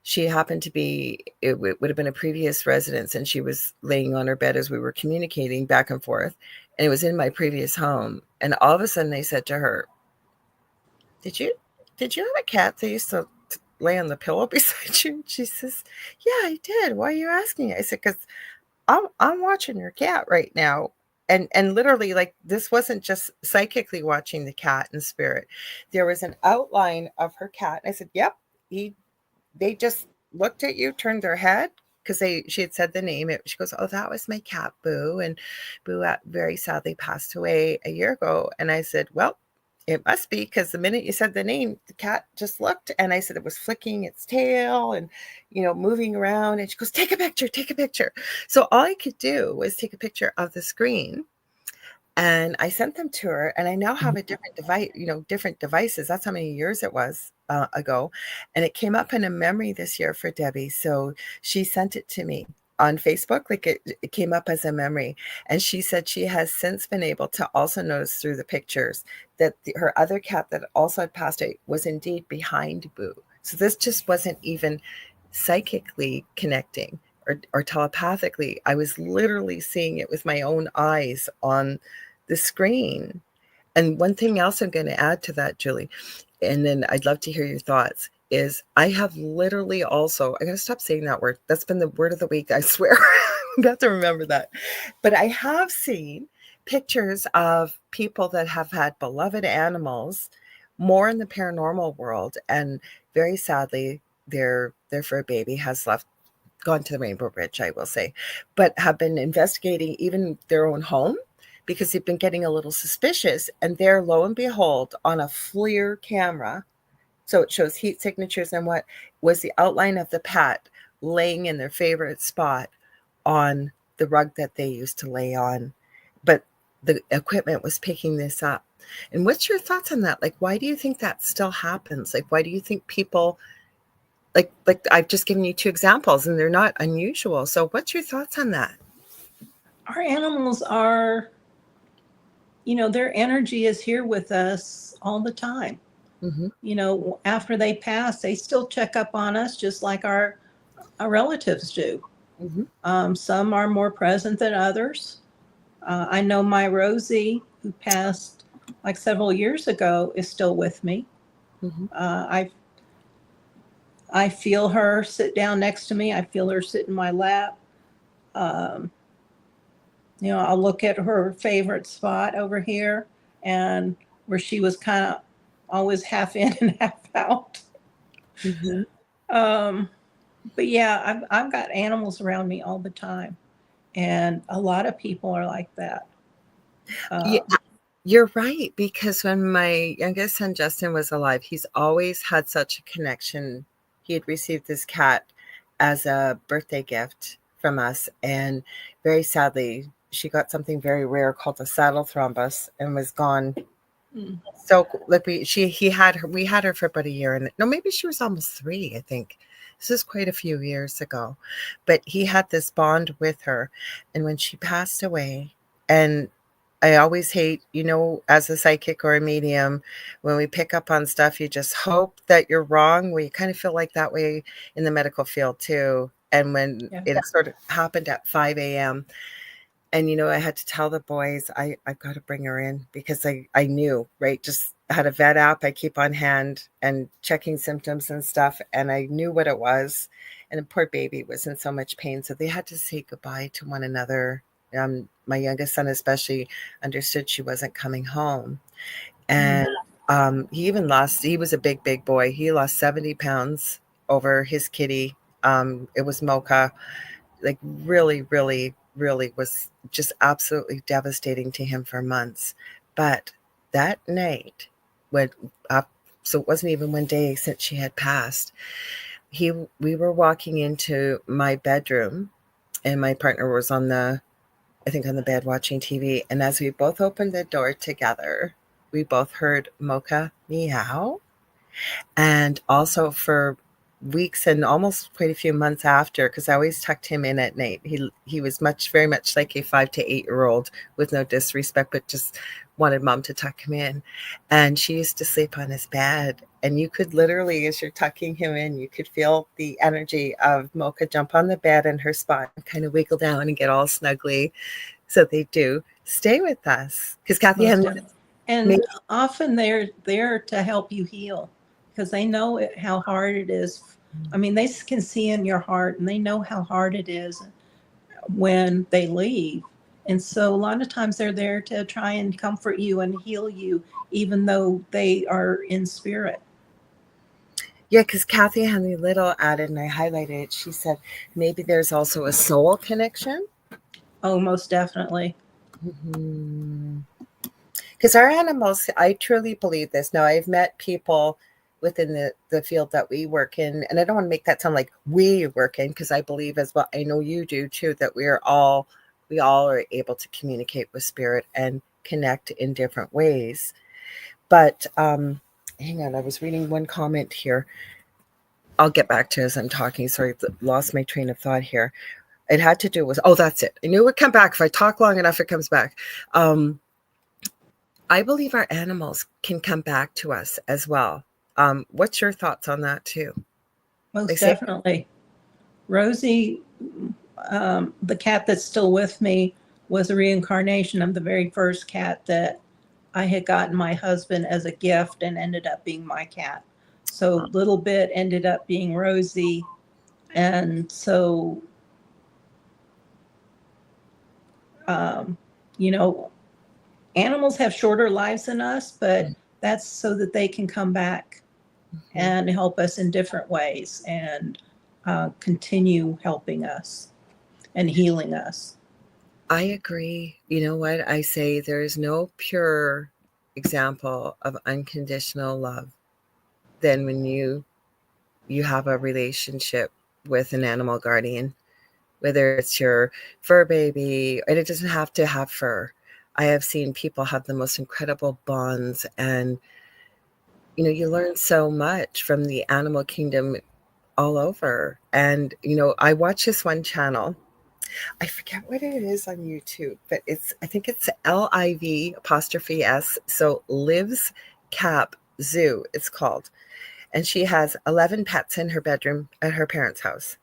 [SPEAKER 1] she happened to be, it would have been a previous residence, and she was laying on her bed as we were communicating back and forth. And it was in my previous home. And all of a sudden I said to her, Did you have a cat that used to lay on the pillow beside you? She says, yeah, I did. Why are you asking? I said, because I'm watching your cat right now. And literally, like, this wasn't just psychically watching the cat in spirit. There was an outline of her cat. And I said, yep, they just looked at you, turned their head, because she had said the name. She goes, oh, that was my cat, Boo. And Boo very sadly passed away a year ago. And I said, well, it must be, because the minute you said the name, the cat just looked. And I said it was flicking its tail and, moving around. And she goes, take a picture, take a picture. So all I could do was take a picture of the screen. And I sent them to her, and I now have a different device, different devices. That's how many years it was ago. And it came up in a memory this year for Debbie. So she sent it to me on Facebook. Like it came up as a memory. And she said she has since been able to also notice through the pictures that her other cat that also had passed away was indeed behind Boo. So this just wasn't even psychically connecting or telepathically. I was literally seeing it with my own eyes on the screen. And one thing else I'm going to add to that, Julie, and then I'd love to hear your thoughts, is I have literally also, I got to stop saying that word. That's been the word of the week, I swear. I got to remember that. But I have seen pictures of people that have had beloved animals more in the paranormal world. And very sadly, their fur baby has gone to the Rainbow Bridge, I will say, but have been investigating even their own home, because they've been getting a little suspicious. And there, lo and behold, on a FLIR camera, so it shows heat signatures and what was the outline of the pet laying in their favorite spot on the rug that they used to lay on. But the equipment was picking this up. And what's your thoughts on that? Like, why do you think that still happens? Like, why do you think people, like I've just given you two examples and they're not unusual. So what's your thoughts on that?
[SPEAKER 2] Our animals are, their energy is here with us all the time.
[SPEAKER 1] Mm-hmm.
[SPEAKER 2] After they pass, they still check up on us just like our relatives do.
[SPEAKER 1] Mm-hmm.
[SPEAKER 2] Some are more present than others. I know my Rosie, who passed like several years ago, is still with me.
[SPEAKER 1] Mm-hmm.
[SPEAKER 2] I feel her sit down next to me. I feel her sit in my lap. Um, I'll look at her favorite spot over here, and where she was kind of always half in and half out.
[SPEAKER 1] Mm-hmm.
[SPEAKER 2] Um, but yeah, I've got animals around me all the time, and a lot of people are like that.
[SPEAKER 1] Yeah,
[SPEAKER 2] Um,
[SPEAKER 1] you're right. Because when my youngest son Justin was alive, he's always had such a connection. He had received this cat as a birthday gift from us, and very sadly, she got something very rare called a saddle thrombus and was gone.
[SPEAKER 2] mm,
[SPEAKER 1] So like he had her, we had her for about a year, and no, maybe she was almost 3, I think. This is quite a few years ago, but he had this bond with her, and when she passed away, and I always hate, as a psychic or a medium, when we pick up on stuff, you just hope that you're wrong. We kind of feel like that way in the medical field too. And when
[SPEAKER 2] yeah.
[SPEAKER 1] it sort of happened at 5 a.m., and I had to tell the boys I've got to bring her in, because I knew, right, just had a vet app I keep on hand and checking symptoms and stuff, and I knew what it was. And the poor baby was in so much pain, so they had to say goodbye to one another. My youngest son especially understood she wasn't coming home.
[SPEAKER 2] Mm.
[SPEAKER 1] And he was a big boy. He lost 70 pounds over his kitty. It was Mocha. Like, really, really, really was just absolutely devastating to him for months. But that night, when so it wasn't even one day since she had passed, we were walking into my bedroom, and my partner was I think on the bed watching TV. And as we both opened the door together, we both heard Mocha meow. And also for weeks and almost quite a few months after, because I always tucked him in at night. He was very much like a 5 to 8 year old, with no disrespect, but just wanted mom to tuck him in. And she used to sleep on his bed. And you could literally, as you're tucking him in, you could feel the energy of Mocha jump on the bed and her spine kind of wiggle down and get all snuggly. So they do stay with us. Because Kathy
[SPEAKER 2] Most
[SPEAKER 1] had
[SPEAKER 2] definitely. And often they're there to help you heal because they know how hard it is. I mean, they can see in your heart and they know how hard it is when they leave. And so a lot of times they're there to try and comfort you and heal you, even though they are in spirit.
[SPEAKER 1] Yeah, because Kathy Henley Little added, and I highlighted it, she said maybe there's also a soul connection.
[SPEAKER 2] Oh, most definitely.
[SPEAKER 1] Because our animals, I truly believe this. Now, I've met people within the field that we work in, and I don't want to make that sound like we work in, because I believe as well, I know you do too, that we all are able to communicate with spirit and connect in different ways. But hang on, I was reading one comment here. I'll get back to it as I'm talking. Sorry, lost my train of thought here. It had to do with, oh, that's it. I knew it would come back. If I talk long enough, it comes back. I believe our animals can come back to us as well. What's your thoughts on that too? They
[SPEAKER 2] Most
[SPEAKER 1] say,
[SPEAKER 2] definitely. Rosie, the cat that's still with me, was a reincarnation of the very first cat that I had gotten my husband as a gift and ended up being my cat. So Little Bit ended up being Rosie. And so, um, you know, animals have shorter lives than us, but that's so that they can come back and help us in different ways and continue helping us and healing us.
[SPEAKER 1] I agree. You know what? I say there is no pure example of unconditional love than when you have a relationship with an animal guardian, whether it's your fur baby, and it doesn't have to have fur. I have seen people have the most incredible bonds, and you learn so much from the animal kingdom all over. And I watch this one channel. I forget what it is on YouTube, but I think it's LIV apostrophe S. So Lives Cap Zoo, it's called. And she has 11 pets in her bedroom at her parents' house.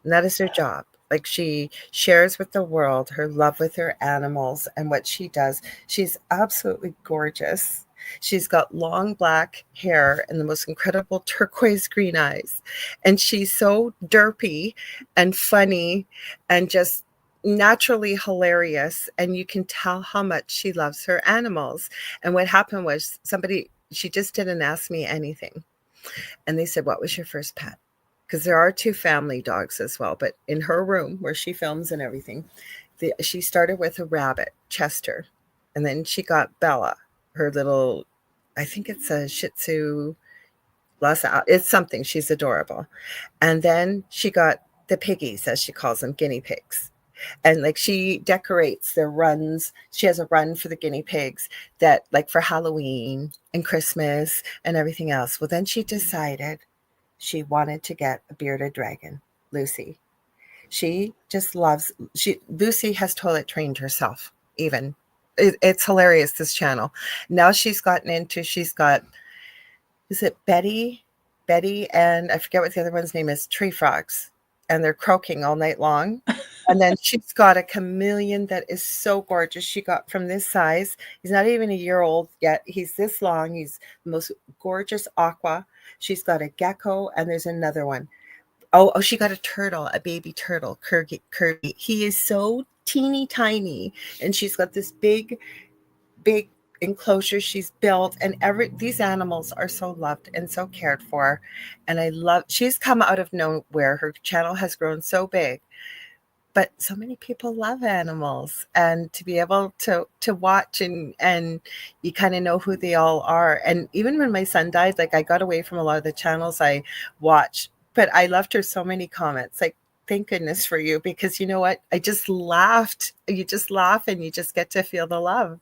[SPEAKER 1] And that is her job. Like, she shares with the world her love with her animals and what she does. She's absolutely gorgeous. She's got long black hair and the most incredible turquoise green eyes. And she's so derpy and funny and just naturally hilarious. And you can tell how much she loves her animals. And what happened was, she just didn't ask me anything. And they said, "What was your first pet?" Because there are two family dogs as well. But in her room where she films and everything, she started with a rabbit, Chester. And then she got Bella, her little, I think it's a Shih Tzu. It's something. She's adorable. And then she got the piggies, as she calls them, guinea pigs. And like, she decorates their runs. She has a run for the guinea pigs that, like, for Halloween and Christmas and everything else. Well, then she decided she wanted to get a bearded dragon, Lucy. She just loves, Lucy has toilet trained herself, even. It's hilarious, this channel. Now she's got, is it Betty? Betty, and I forget what the other one's name is, tree frogs. And they're croaking all night long. And then she's got a chameleon that is so gorgeous. She got from this size. He's not even a year old yet. He's this long. He's the most gorgeous aqua. She's got a gecko, and there's another one. Oh, she got a turtle, a baby turtle, Kirby. He is so teeny tiny, and she's got this big enclosure she's built, and these animals are so loved and so cared for. And she's come out of nowhere. Her channel has grown so big, but so many people love animals, and to be able to watch, and you kind of know who they all are. And even when my son died, like, I got away from a lot of the channels I watch, but I left her so many comments, like, thank goodness for you, because you know what? I just laughed. You just laugh, and you just get to feel the love.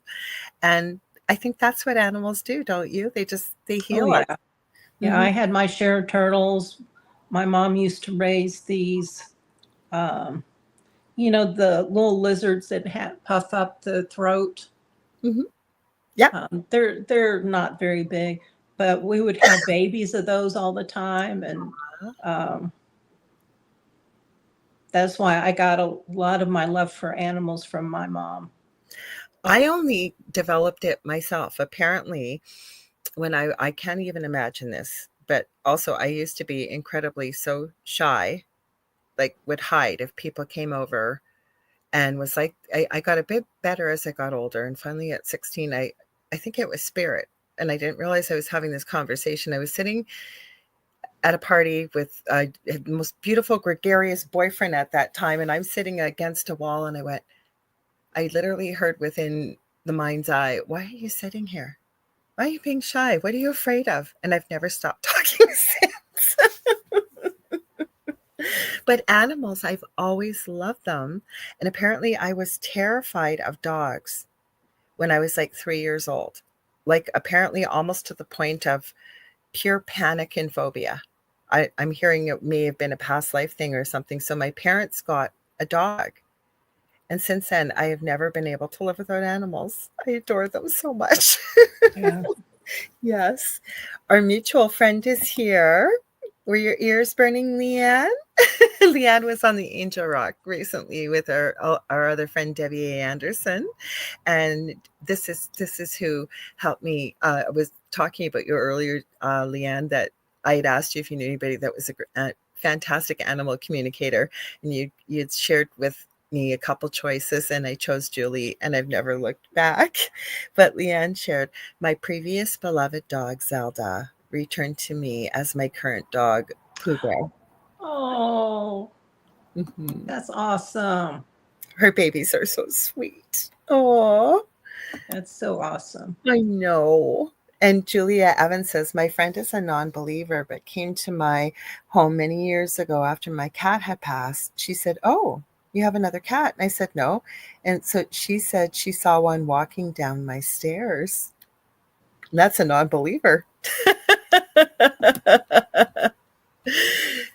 [SPEAKER 1] And I think that's what animals do, don't you? They
[SPEAKER 2] Oh,
[SPEAKER 1] heal us.
[SPEAKER 2] yeah. Yeah, I had my share of turtles. My mom used to raise these, the little lizards that puff up the throat.
[SPEAKER 1] Mm-hmm. Yeah.
[SPEAKER 2] They're not very big, but we would have babies of those all the time, and that's why I got a lot of my love for animals from my mom.
[SPEAKER 1] I only developed it myself. Apparently, when I can't even imagine this, but also I used to be incredibly so shy, like, would hide if people came over, and was like, I got a bit better as I got older. And finally at 16, I think it was spirit. And I didn't realize I was having this conversation. I was sitting at a party with the most beautiful, gregarious boyfriend at that time. And I'm sitting against a wall, and I literally heard within the mind's eye, "Why are you sitting here? Why are you being shy? What are you afraid of?" And I've never stopped talking since. But animals, I've always loved them. And apparently I was terrified of dogs when I was like 3 years old. Like, apparently almost to the point of pure panic and phobia. I'm hearing it may have been a past life thing or something. So my parents got a dog. And since then, I have never been able to live without animals. I adore them so much.
[SPEAKER 2] Yeah.
[SPEAKER 1] Yes. Our mutual friend is here. Were your ears burning, Leanne? Leanne was on the Angel Rock recently with our other friend, Debbie A. Anderson. And this is who helped me. I was talking about you earlier, Leanne, that I had asked you if you knew anybody that was a fantastic animal communicator. And you had shared with me a couple choices, and I chose Julie, and I've never looked back. But Leanne shared, "My previous beloved dog, Zelda, returned to me as my current dog, Pooh."
[SPEAKER 2] Oh,
[SPEAKER 1] Mm-hmm.
[SPEAKER 2] that's awesome.
[SPEAKER 1] Her babies are so sweet. Oh,
[SPEAKER 2] That's so awesome.
[SPEAKER 1] I know. And Julia Evans says, "My friend is a non-believer, but came to my home many years ago after my cat had passed. She said, 'Oh, you have another cat? And I said, no. And so she said she saw one walking down my stairs. And that's a non-believer.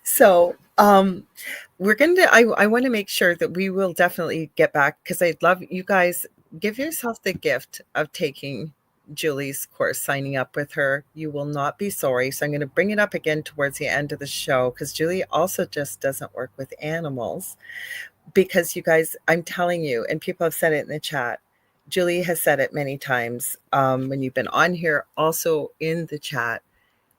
[SPEAKER 1] So, we're going to, I want to make sure that we will definitely get back because I'd love you guys give yourself the gift of taking Julie's course, signing up with her. You will not be sorry. So I'm going to bring it up again towards the end of the show because Julie also just doesn't work with animals. Because you guys, I'm telling you, and people have said it in the chat. Julie has said it many times when you've been on here, also in the chat.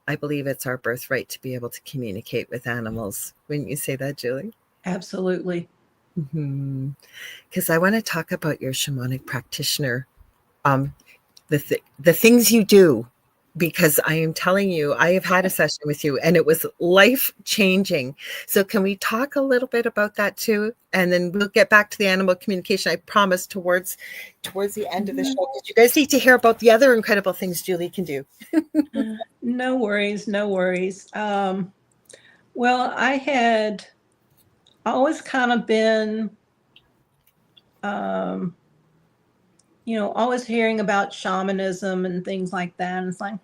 [SPEAKER 1] I believe it's our birthright to be able to communicate with animals. Wouldn't you say that, Julie?
[SPEAKER 2] Absolutely.
[SPEAKER 1] Because I want to talk about your shamanic practitioner, um, the things you do. Because I am telling you, I have had a session with you and it was life changing. So, can we talk a little bit about that too? And then we'll get back to the animal communication. I promise towards the end of the show, because you guys need to hear about the other incredible things Julie can do.
[SPEAKER 2] No worries, no worries. Well, I had always kind of been, always hearing about shamanism and things like that. And it's like,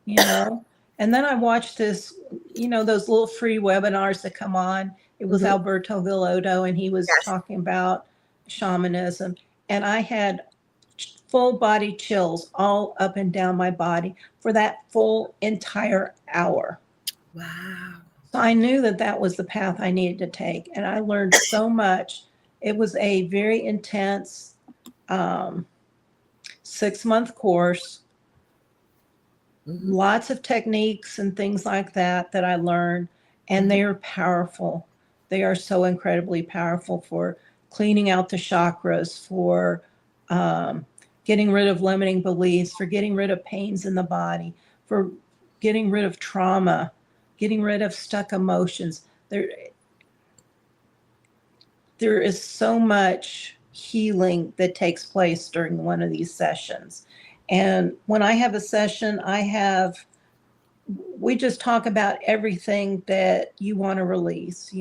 [SPEAKER 2] you know. And then I watched this, those little free webinars that come on. It was Alberto Villotto, and he was
[SPEAKER 1] Yes.
[SPEAKER 2] talking about shamanism. And I had full body chills all up and down my body for that full entire hour.
[SPEAKER 1] Wow.
[SPEAKER 2] So I knew that that was the path I needed to take. And I learned so much. It was a very intense 6-month course. Lots of techniques and things like that I learned, and they are powerful. They are so incredibly powerful for cleaning out the chakras, for getting rid of limiting beliefs, for getting rid of pains in the body, for getting rid of trauma, getting rid of stuck emotions. There is so much healing that takes place during one of these sessions. And when I have a session, we just talk about everything that you want to release,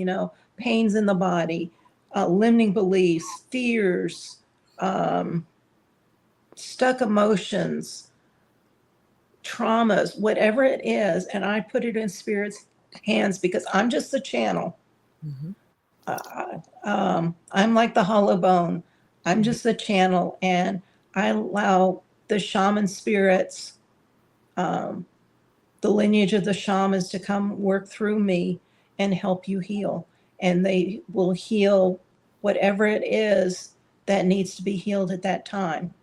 [SPEAKER 2] pains in the body, limiting beliefs, fears, stuck emotions, traumas, whatever it is. And I put it in Spirit's hands because I'm just the channel. I'm like the hollow bone. I'm just the channel, and I allow the shaman spirits, the lineage of the shamans, to come work through me and help you heal. And they will heal whatever it is that needs to be healed at that time.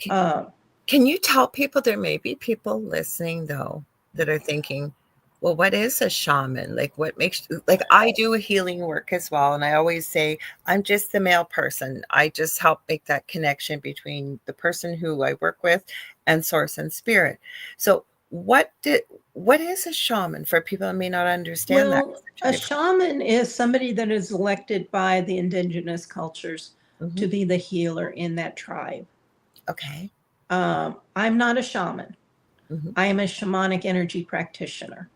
[SPEAKER 1] Can you tell people, there may be people listening though that are thinking, well, what is a shaman? Like, what makes, like, I do a healing work as well. And I always say, I'm just the male person. I just help make that connection between the person who I work with and source and spirit. So what is a shaman for people that may not understand that?
[SPEAKER 2] Well, a shaman is somebody that is elected by the indigenous cultures to be the healer in that tribe.
[SPEAKER 1] Okay.
[SPEAKER 2] I'm not a shaman. I am a shamanic energy practitioner.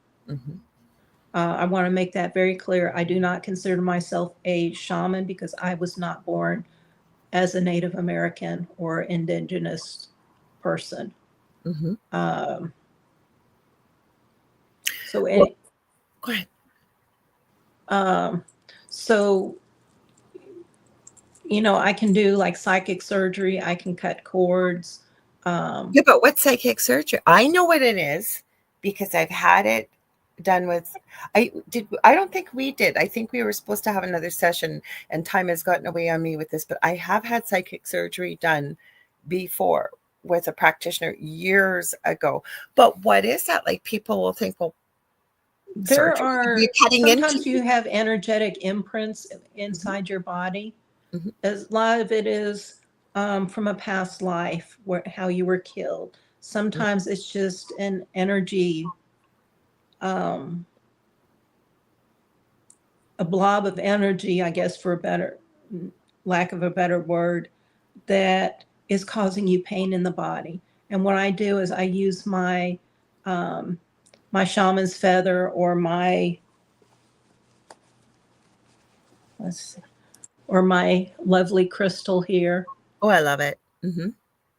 [SPEAKER 2] I want to make that very clear. I do not consider myself a shaman because I was not born as a Native American or indigenous person. So,
[SPEAKER 1] Well, go ahead.
[SPEAKER 2] So, I can do like psychic surgery. I can cut cords.
[SPEAKER 1] Yeah, but what's psychic surgery? I know what it is because I've had it done with. I don't think we did. I think we were supposed to have another session, and time has gotten away on me with this. But I have had psychic surgery done before with a practitioner years ago. But what is that? Like, people will think, well,
[SPEAKER 2] There
[SPEAKER 1] surgery?
[SPEAKER 2] are
[SPEAKER 1] You're cutting into
[SPEAKER 2] sometimes you have energetic imprints inside your body. A lot of it is from a past life, how you were killed. Sometimes it's just an energy, a blob of energy, I guess, for a better lack of a better word, that is causing you pain in the body. And what I do is I use my my shaman's feather or my let's see, or my lovely crystal here,
[SPEAKER 1] Oh, I love it.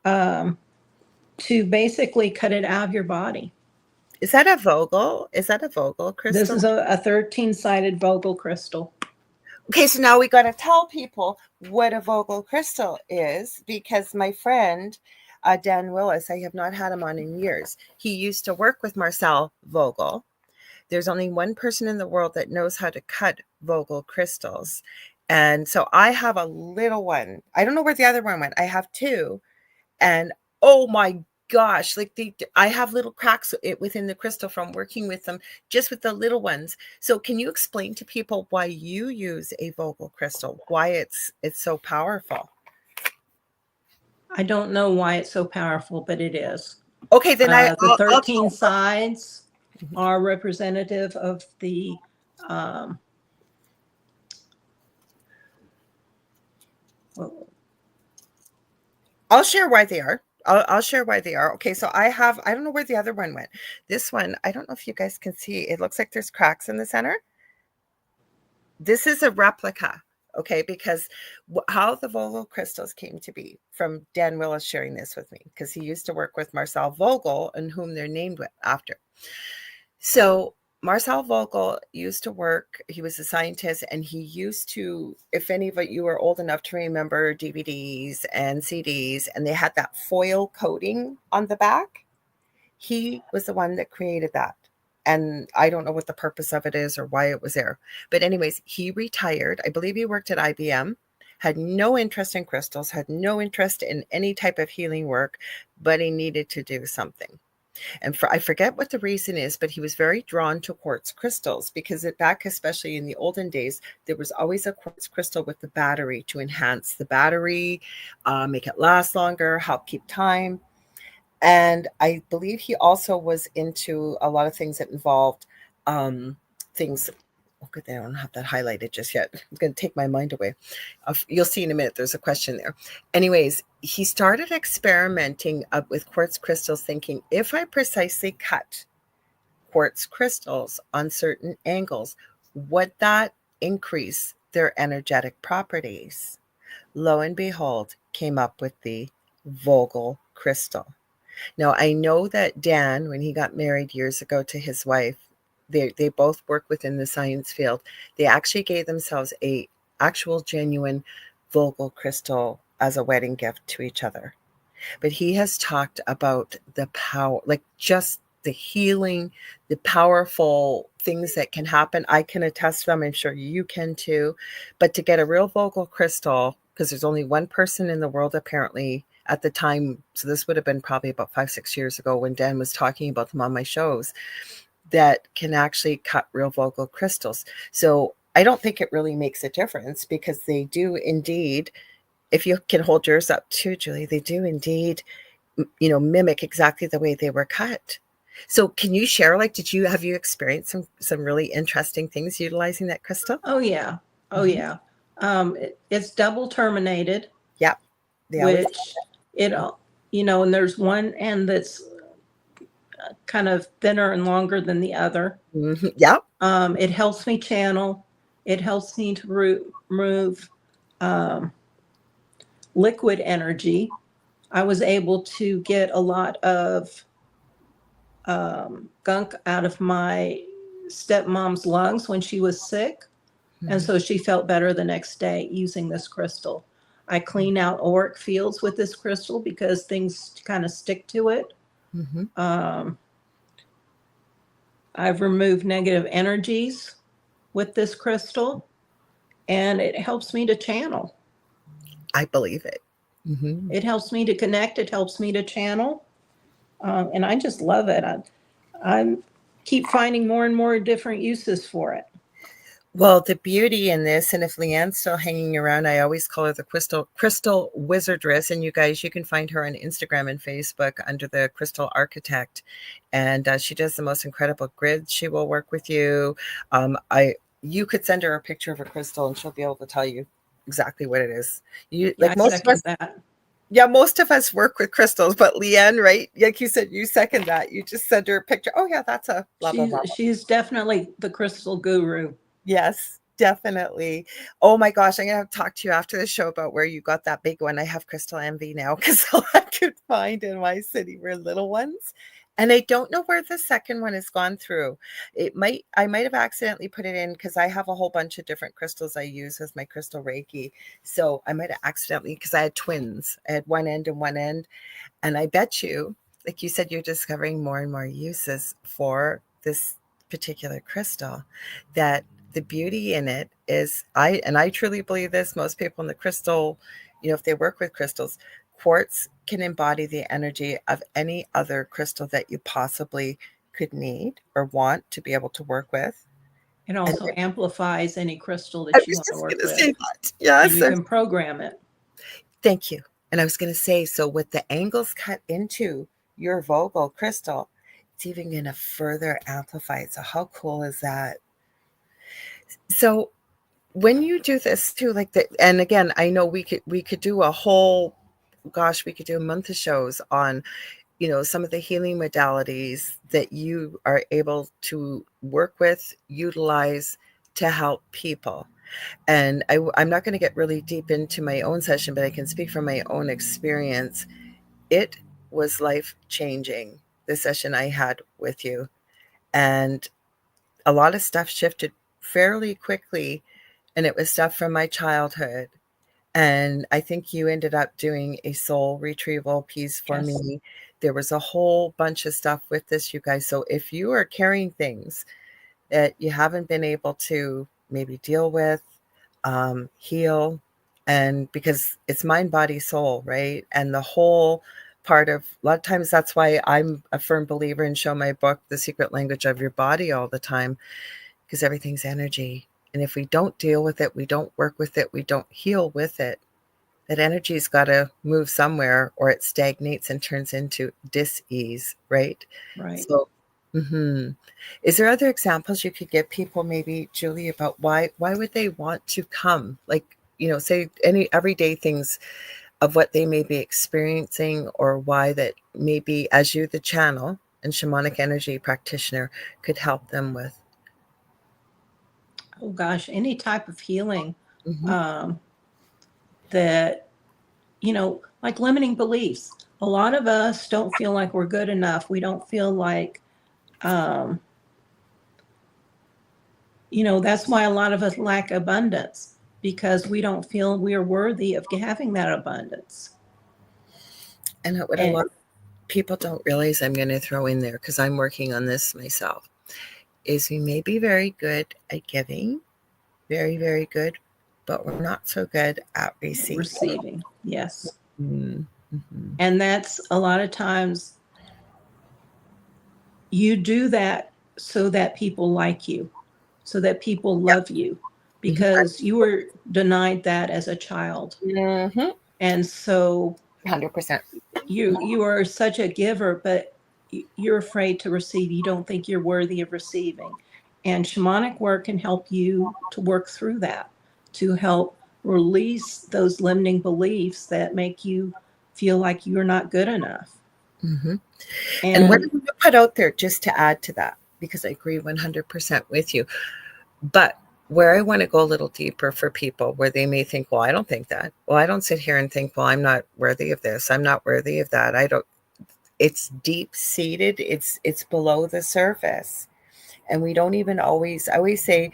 [SPEAKER 2] to basically cut it out of your body.
[SPEAKER 1] Is that a Vogel? Is that a Vogel
[SPEAKER 2] This
[SPEAKER 1] crystal?
[SPEAKER 2] is a 13-sided Vogel crystal.
[SPEAKER 1] Okay, so now we got to tell people what a Vogel crystal is, because my friend, Dan Willis, I have not had him on in years. He used to work with Marcel Vogel. There's only one person in the world that knows how to cut Vogel crystals. And so I have a little one. I don't know where the other one went. I have two. And oh my gosh, like I have little cracks within the crystal from working with them, just with the little ones. So can you explain to people why you use a Vogel crystal, why it's so powerful?
[SPEAKER 2] I don't know why it's so powerful, but it is.
[SPEAKER 1] Okay, then
[SPEAKER 2] the 13 sides are representative of the
[SPEAKER 1] I'll share why they are. I'll share why they are. Okay, so I don't know where the other one went. This one, I don't know if you guys can see, it looks like there's cracks in the center. This is a replica, okay, because how the Vogel crystals came to be, from Dan Willis sharing this with me, because he used to work with Marcel Vogel, and whom they're named after. So Marcel Vogel used to work, he was a scientist, and he used to, if any of you are old enough to remember DVDs and CDs, and they had that foil coating on the back, he was the one that created that. And I don't know what the purpose of it is or why it was there. But anyways, he retired. I believe he worked at IBM, had no interest in crystals, had no interest in any type of healing work, but he needed to do something. And I forget what the reason is, but he was very drawn to quartz crystals, because back, especially in the olden days, there was always a quartz crystal with the battery to enhance the battery, make it last longer, help keep time. And I believe he also was into a lot of things that involved things. Oh, good, I don't have that highlighted just yet. It's going to take my mind away. You'll see in a minute. There's a question there. Anyways, he started experimenting with quartz crystals, thinking, if I precisely cut quartz crystals on certain angles, would that increase their energetic properties? Lo and behold, came up with the Vogel crystal. Now, I know that Dan, when he got married years ago to his wife, they both work within the science field. They actually gave themselves a actual genuine Vogel crystal as a wedding gift to each other. But he has talked about the power, like just the healing, the powerful things that can happen. I can attest to them. I'm sure you can too. But to get a real Vogel crystal, because there's only one person in the world apparently at the time, so this would have been probably about 5-6 years ago when Dan was talking about them on my shows, that can actually cut real Vogel crystals. So I don't think it really makes a difference, because they do indeed, if you can hold yours up too, Julie, they do indeed, mimic exactly the way they were cut. So can you share, like, have you experienced some really interesting things utilizing that crystal?
[SPEAKER 2] Oh yeah. Oh yeah. It's double terminated.
[SPEAKER 1] Yeah.
[SPEAKER 2] Which it, and there's one end that's kind of thinner and longer than the other.
[SPEAKER 1] Mm-hmm. Yeah.
[SPEAKER 2] It helps me channel. It helps me to remove liquid energy. I was able to get a lot of gunk out of my stepmom's lungs when she was sick. Mm-hmm. And so she felt better the next day using this crystal. I clean out auric fields with this crystal because things kind of stick to it. Mm-hmm. I've removed negative energies with this crystal, and it helps me to channel.
[SPEAKER 1] I believe it. Mm-hmm.
[SPEAKER 2] It helps me to connect. It helps me to channel. And I just love it. I keep finding more and more different uses for it.
[SPEAKER 1] Well, the beauty in this, and if Leanne's still hanging around, I always call her the Crystal Wizardress. And you guys, you can find her on Instagram and Facebook under the Crystal Architect. And she does the most incredible grids. She will work with you. You could send her a picture of a crystal, and she'll be able to tell you exactly what it is. Most of us. Yeah, most of us work with crystals, but Leanne, right? Like you said, you second that. You just send her a picture. Oh yeah, that's a blah, blah, blah.
[SPEAKER 2] She's definitely the crystal guru.
[SPEAKER 1] Yes. Definitely. Oh my gosh, I'm gonna have to talk to you after the show about where you got that big one. I have crystal envy now because all I could find in my city were little ones. And I don't know where the second one has gone through. I might have accidentally put it in because I have a whole bunch of different crystals I use with my crystal Reiki. So I might have accidentally, because I had twins. I had one end and one end. And I bet you, like you said, you're discovering more and more uses for this particular crystal, that the beauty in it is, I truly believe this, most people in the crystal, if they work with crystals, quartz can embody the energy of any other crystal that you possibly could need or want to be able to work with.
[SPEAKER 2] It
[SPEAKER 1] And
[SPEAKER 2] also amplifies any crystal
[SPEAKER 1] I
[SPEAKER 2] that you
[SPEAKER 1] was
[SPEAKER 2] want to
[SPEAKER 1] just
[SPEAKER 2] work
[SPEAKER 1] going to say
[SPEAKER 2] with,
[SPEAKER 1] that.
[SPEAKER 2] and
[SPEAKER 1] Yes.
[SPEAKER 2] you can program it.
[SPEAKER 1] Thank you. And I was going to say, so with the angles cut into your vocal crystal, it's even going to further amplify it. So how cool is that? So when you do this too, like that, and again, I know we could do a whole, gosh, we could do a month of shows on, some of the healing modalities that you are able to work with, utilize to help people. And I'm not going to get really deep into my own session, but I can speak from my own experience. It was life changing, the session I had with you. And a lot of stuff shifted fairly quickly. And it was stuff from my childhood. And I think you ended up doing a soul retrieval piece for
[SPEAKER 2] Yes.
[SPEAKER 1] me. There was a whole bunch of stuff with this, you guys. So if you are carrying things that you haven't been able to maybe deal with, heal, and because it's mind, body, soul, right? And the whole part of, a lot of times, that's why I'm a firm believer in show my book, The Secret Language of Your Body, all the time, because everything's energy. And if we don't deal with it, we don't work with it, we don't heal with it, that energy's got to move somewhere or it stagnates and turns into dis-ease, right?
[SPEAKER 2] Right.
[SPEAKER 1] So, is there other examples you could give people, maybe, Julie, about why would they want to come? Like, say any everyday things of what they may be experiencing, or why that maybe, as you, the channel and shamanic energy practitioner, could help them with.
[SPEAKER 2] Oh gosh, any type of healing
[SPEAKER 1] Mm-hmm.
[SPEAKER 2] um, that, like limiting beliefs. A lot of us don't feel like we're good enough. We don't feel like, um, that's why a lot of us lack abundance, because we don't feel we are worthy of having that abundance.
[SPEAKER 1] And what a
[SPEAKER 2] And
[SPEAKER 1] lot of people don't realize, I'm going to throw in there because I'm working on this myself, is we may be very good at giving, very, very good, but we're not so good at receiving.
[SPEAKER 2] receiving, yes.
[SPEAKER 1] Mm-hmm.
[SPEAKER 2] And that's a lot of times you do that so that people like you, so that people
[SPEAKER 1] Yep.
[SPEAKER 2] love you, because you were denied that as a child.
[SPEAKER 1] Mm-hmm.
[SPEAKER 2] And so
[SPEAKER 1] 100%.
[SPEAKER 2] you are such a giver, but you're afraid to receive. You don't think you're worthy of receiving. And shamanic work can help you to work through that, to help release those limiting beliefs that make you feel like you're not good enough.
[SPEAKER 1] Mm-hmm. And what
[SPEAKER 2] And
[SPEAKER 1] did you put out there, just to add to that? Because I agree 100% with you. But where I want to go a little deeper for people, where they may think, well, I don't think that. Well, I don't sit here and think, well, I'm not worthy of this, I'm not worthy of that. I don't. It's deep seated. It's below the surface, and we don't even always. I always say,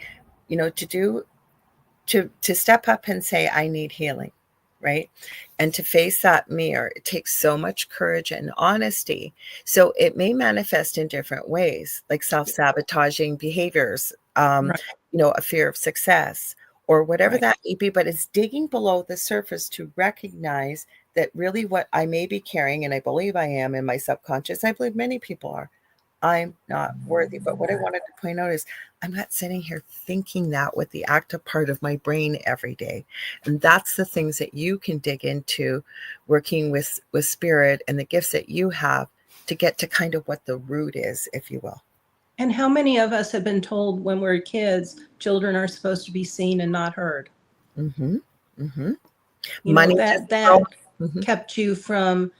[SPEAKER 1] to step up and say, I need healing, right? And to face that mirror, it takes so much courage and honesty. So it may manifest in different ways, like self-sabotaging behaviors,
[SPEAKER 2] right,
[SPEAKER 1] a fear of success, or whatever
[SPEAKER 2] right.
[SPEAKER 1] that may be. But it's digging below the surface to recognize that really what I may be carrying, and I believe I am in my subconscious, I believe many people are, I'm not worthy. But what I wanted to point out is, I'm not sitting here thinking that with the active part of my brain every day. And that's the things that you can dig into, working with spirit and the gifts that you have, to get to kind of what the root is, if you will.
[SPEAKER 2] And how many of us have been told when we're kids, children are supposed to be seen and not heard?
[SPEAKER 1] Mm-hmm. Mm-hmm.
[SPEAKER 2] You know,
[SPEAKER 1] Money just
[SPEAKER 2] that
[SPEAKER 1] mm-hmm.
[SPEAKER 2] kept you from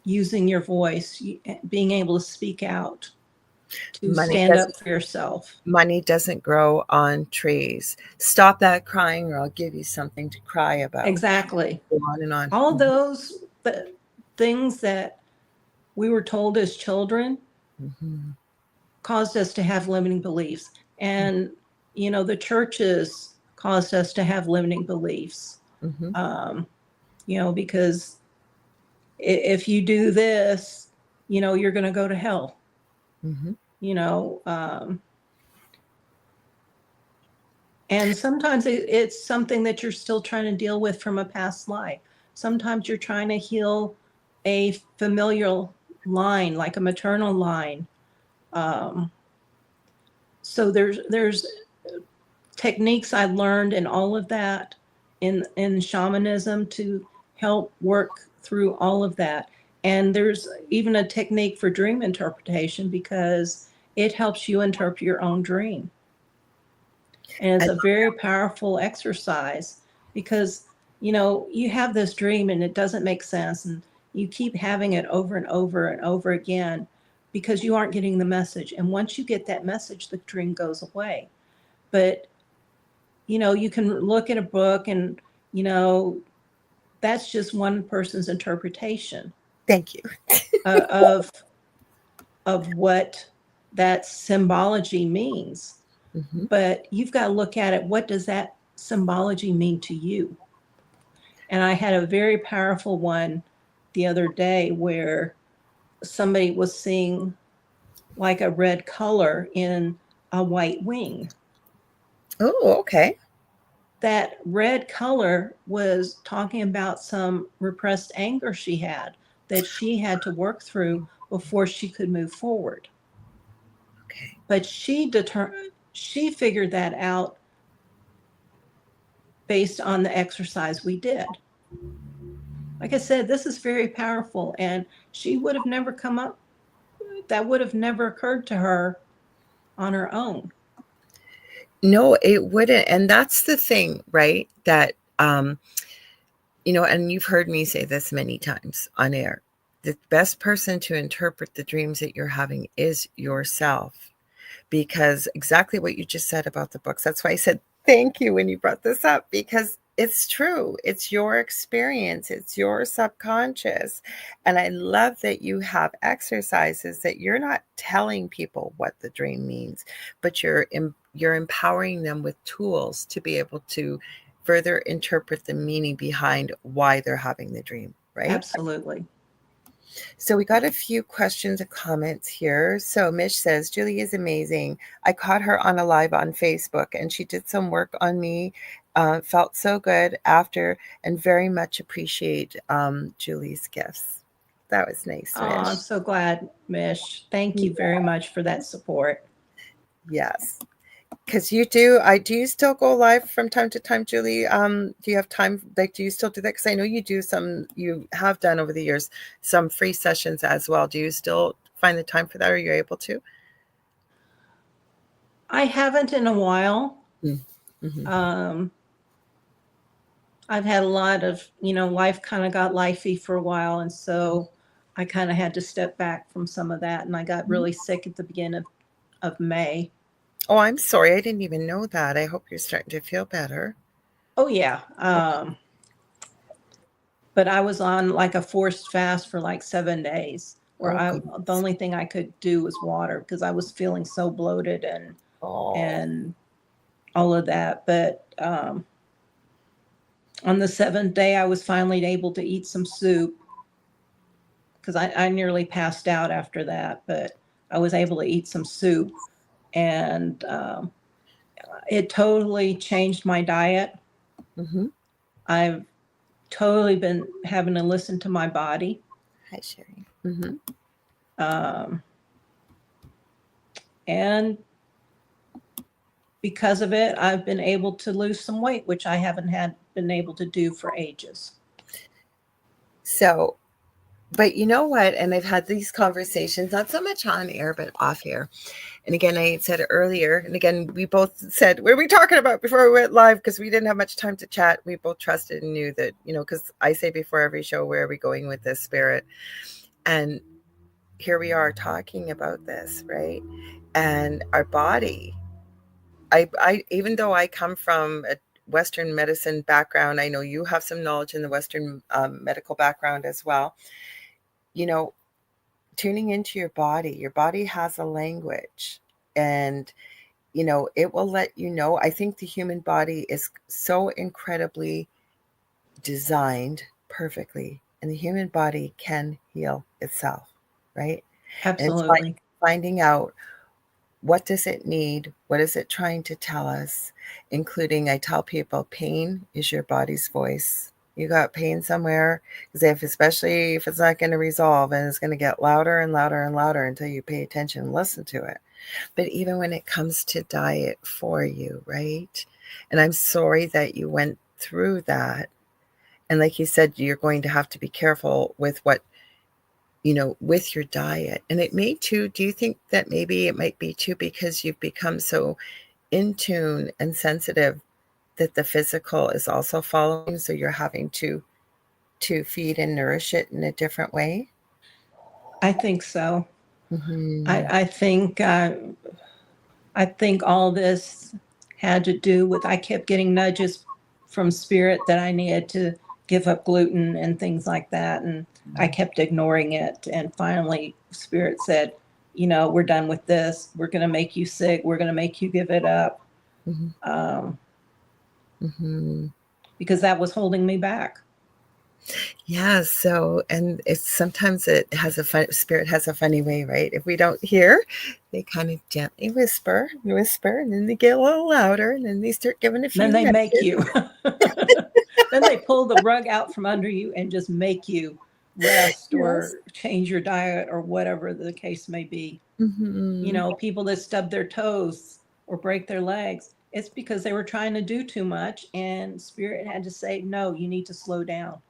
[SPEAKER 2] using your voice, being able to speak out. to
[SPEAKER 1] Money
[SPEAKER 2] stand up
[SPEAKER 1] doesn't
[SPEAKER 2] for yourself.
[SPEAKER 1] money doesn't grow on trees. Stop that crying or I'll give you something to cry about.
[SPEAKER 2] Exactly.
[SPEAKER 1] Go on and on.
[SPEAKER 2] All those things that we were told as children
[SPEAKER 1] Mm-hmm.
[SPEAKER 2] caused us to have limiting beliefs. And, the churches caused us to have limiting beliefs.
[SPEAKER 1] Mm-hmm.
[SPEAKER 2] Because if you do this, you're going to go to hell.
[SPEAKER 1] Mm-hmm.
[SPEAKER 2] you know and sometimes it's something that you're still trying to deal with from a past life. Sometimes you're trying to heal a familial line, like a maternal line. So there's techniques I learned in all of that in shamanism to help work through all of that. And there's even a technique for dream interpretation because it helps you interpret your own dream. And it's
[SPEAKER 1] And
[SPEAKER 2] a very powerful exercise because, you have this dream and it doesn't make sense. And you keep having it over and over and over again because you aren't getting the message. And once you get that message, the dream goes away. But, you can look at a book and, that's just one person's interpretation
[SPEAKER 1] thank you.
[SPEAKER 2] uh, of of what that symbology means.
[SPEAKER 1] Mm-hmm.
[SPEAKER 2] But you've got to look at it. What does that symbology mean to you? And I had a very powerful one the other day where somebody was seeing like a red color in a white wing.
[SPEAKER 1] Oh, okay.
[SPEAKER 2] That red color was talking about some repressed anger she had that she had to work through before she could move forward.
[SPEAKER 1] Okay.
[SPEAKER 2] But she figured that out based on the exercise we did. Like I said, this is very powerful, and she would have never come up, that would have never occurred to her on her own.
[SPEAKER 1] No, it wouldn't. And that's the thing, right? That, and you've heard me say this many times on air. The best person to interpret the dreams that you're having is yourself. Because exactly what you just said about the books. That's why I said thank you when you brought this up, because it's true. It's your experience. It's your subconscious. And I love that you have exercises that you're not telling people what the dream means, but you're empowering them with tools to be able to further interpret the meaning behind why they're having the dream, right?
[SPEAKER 2] Absolutely.
[SPEAKER 1] So we got a few questions and comments here. So Mish says, Julie is amazing. I caught her on a live on Facebook and she did some work on me. Felt so good after and very much appreciate Julie's gifts. That was nice,
[SPEAKER 2] Oh,
[SPEAKER 1] Mish.
[SPEAKER 2] I'm so glad, Mish. Thank you very much for that support.
[SPEAKER 1] Yes. Because do you still go live from time to time, Julie? Do you have time? Like, do you still do that? Because I know you have done over the years some free sessions as well. Do you still find the time for that? Or are you able to?
[SPEAKER 2] I haven't in a while.
[SPEAKER 1] Mm-hmm.
[SPEAKER 2] I've had a lot of, life kind of got lifey for a while. And so I kind of had to step back from some of that. And I got really sick at the beginning of May.
[SPEAKER 1] Oh, I'm sorry. I didn't even know that. I hope you're starting to feel better.
[SPEAKER 2] Oh, yeah. But I was on like a forced fast for like 7 days where
[SPEAKER 1] Oh,
[SPEAKER 2] the
[SPEAKER 1] goodness.
[SPEAKER 2] only thing I could do was water because I was feeling so bloated
[SPEAKER 1] Oh.
[SPEAKER 2] and all of that. But on the 7th day, I was finally able to eat some soup because I nearly passed out after that, but I was able to eat some soup. And it totally changed my diet.
[SPEAKER 1] Mm-hmm.
[SPEAKER 2] I've totally been having to listen to my body.
[SPEAKER 1] Hi, Sherry. Mm-hmm.
[SPEAKER 2] Um, and because of it, I've been able to lose some weight, which I haven't been able to do for ages.
[SPEAKER 1] So, but you know what? And I've had these conversations, not so much on air, but off air. And again, I said it earlier, and again, we both said, what are we talking about before we went live? Because we didn't have much time to chat. We both trusted and knew that, because I say before every show, where are we going with this, Spirit? And here we are talking about this, right? And our body, I even though I come from a Western medicine background, I know you have some knowledge in the Western medical background as well. You know, tuning into your body has a language, and it will let you know. I think the human body is so incredibly designed perfectly, and the human body can heal itself, right? And it's like
[SPEAKER 2] Absolutely.
[SPEAKER 1] finding out, what does it need? What is it trying to tell us? Including, I tell people, pain is your body's voice. You got pain somewhere, because especially if it's not going to resolve, and it's going to get louder and louder and louder until you pay attention and listen to it. But even when it comes to diet for you, right? And I'm sorry that you went through that. And like you said, you're going to have to be careful with what, with your diet. And it may too, do you think that maybe it might be too because you've become so in tune and sensitive that the physical is also following, so you're having to feed and nourish it in a different way?
[SPEAKER 2] I think so.
[SPEAKER 1] Mm-hmm.
[SPEAKER 2] I think all this had to do with, I kept getting nudges from spirit that I needed to give up gluten and things like that. And I kept ignoring it. And finally, spirit said, we're done with this. We're going to make you sick. We're going to make you give it up.
[SPEAKER 1] Mm-hmm.
[SPEAKER 2] Um,
[SPEAKER 1] Mm-hmm.
[SPEAKER 2] because that was holding me back.
[SPEAKER 1] Yeah, so, and it's sometimes it has spirit has a funny way, right? If we don't hear, they kind of gently whisper and whisper, and then they get a little louder, and then they start giving a
[SPEAKER 2] Then
[SPEAKER 1] few
[SPEAKER 2] they make
[SPEAKER 1] nudges.
[SPEAKER 2] you. Then they pull the rug out from under you and just make you rest
[SPEAKER 1] Yes.
[SPEAKER 2] or change your diet or whatever the case may be.
[SPEAKER 1] Mm-hmm.
[SPEAKER 2] People that stub their toes or break their legs, it's because they were trying to do too much and spirit had to say, no, you need to slow down.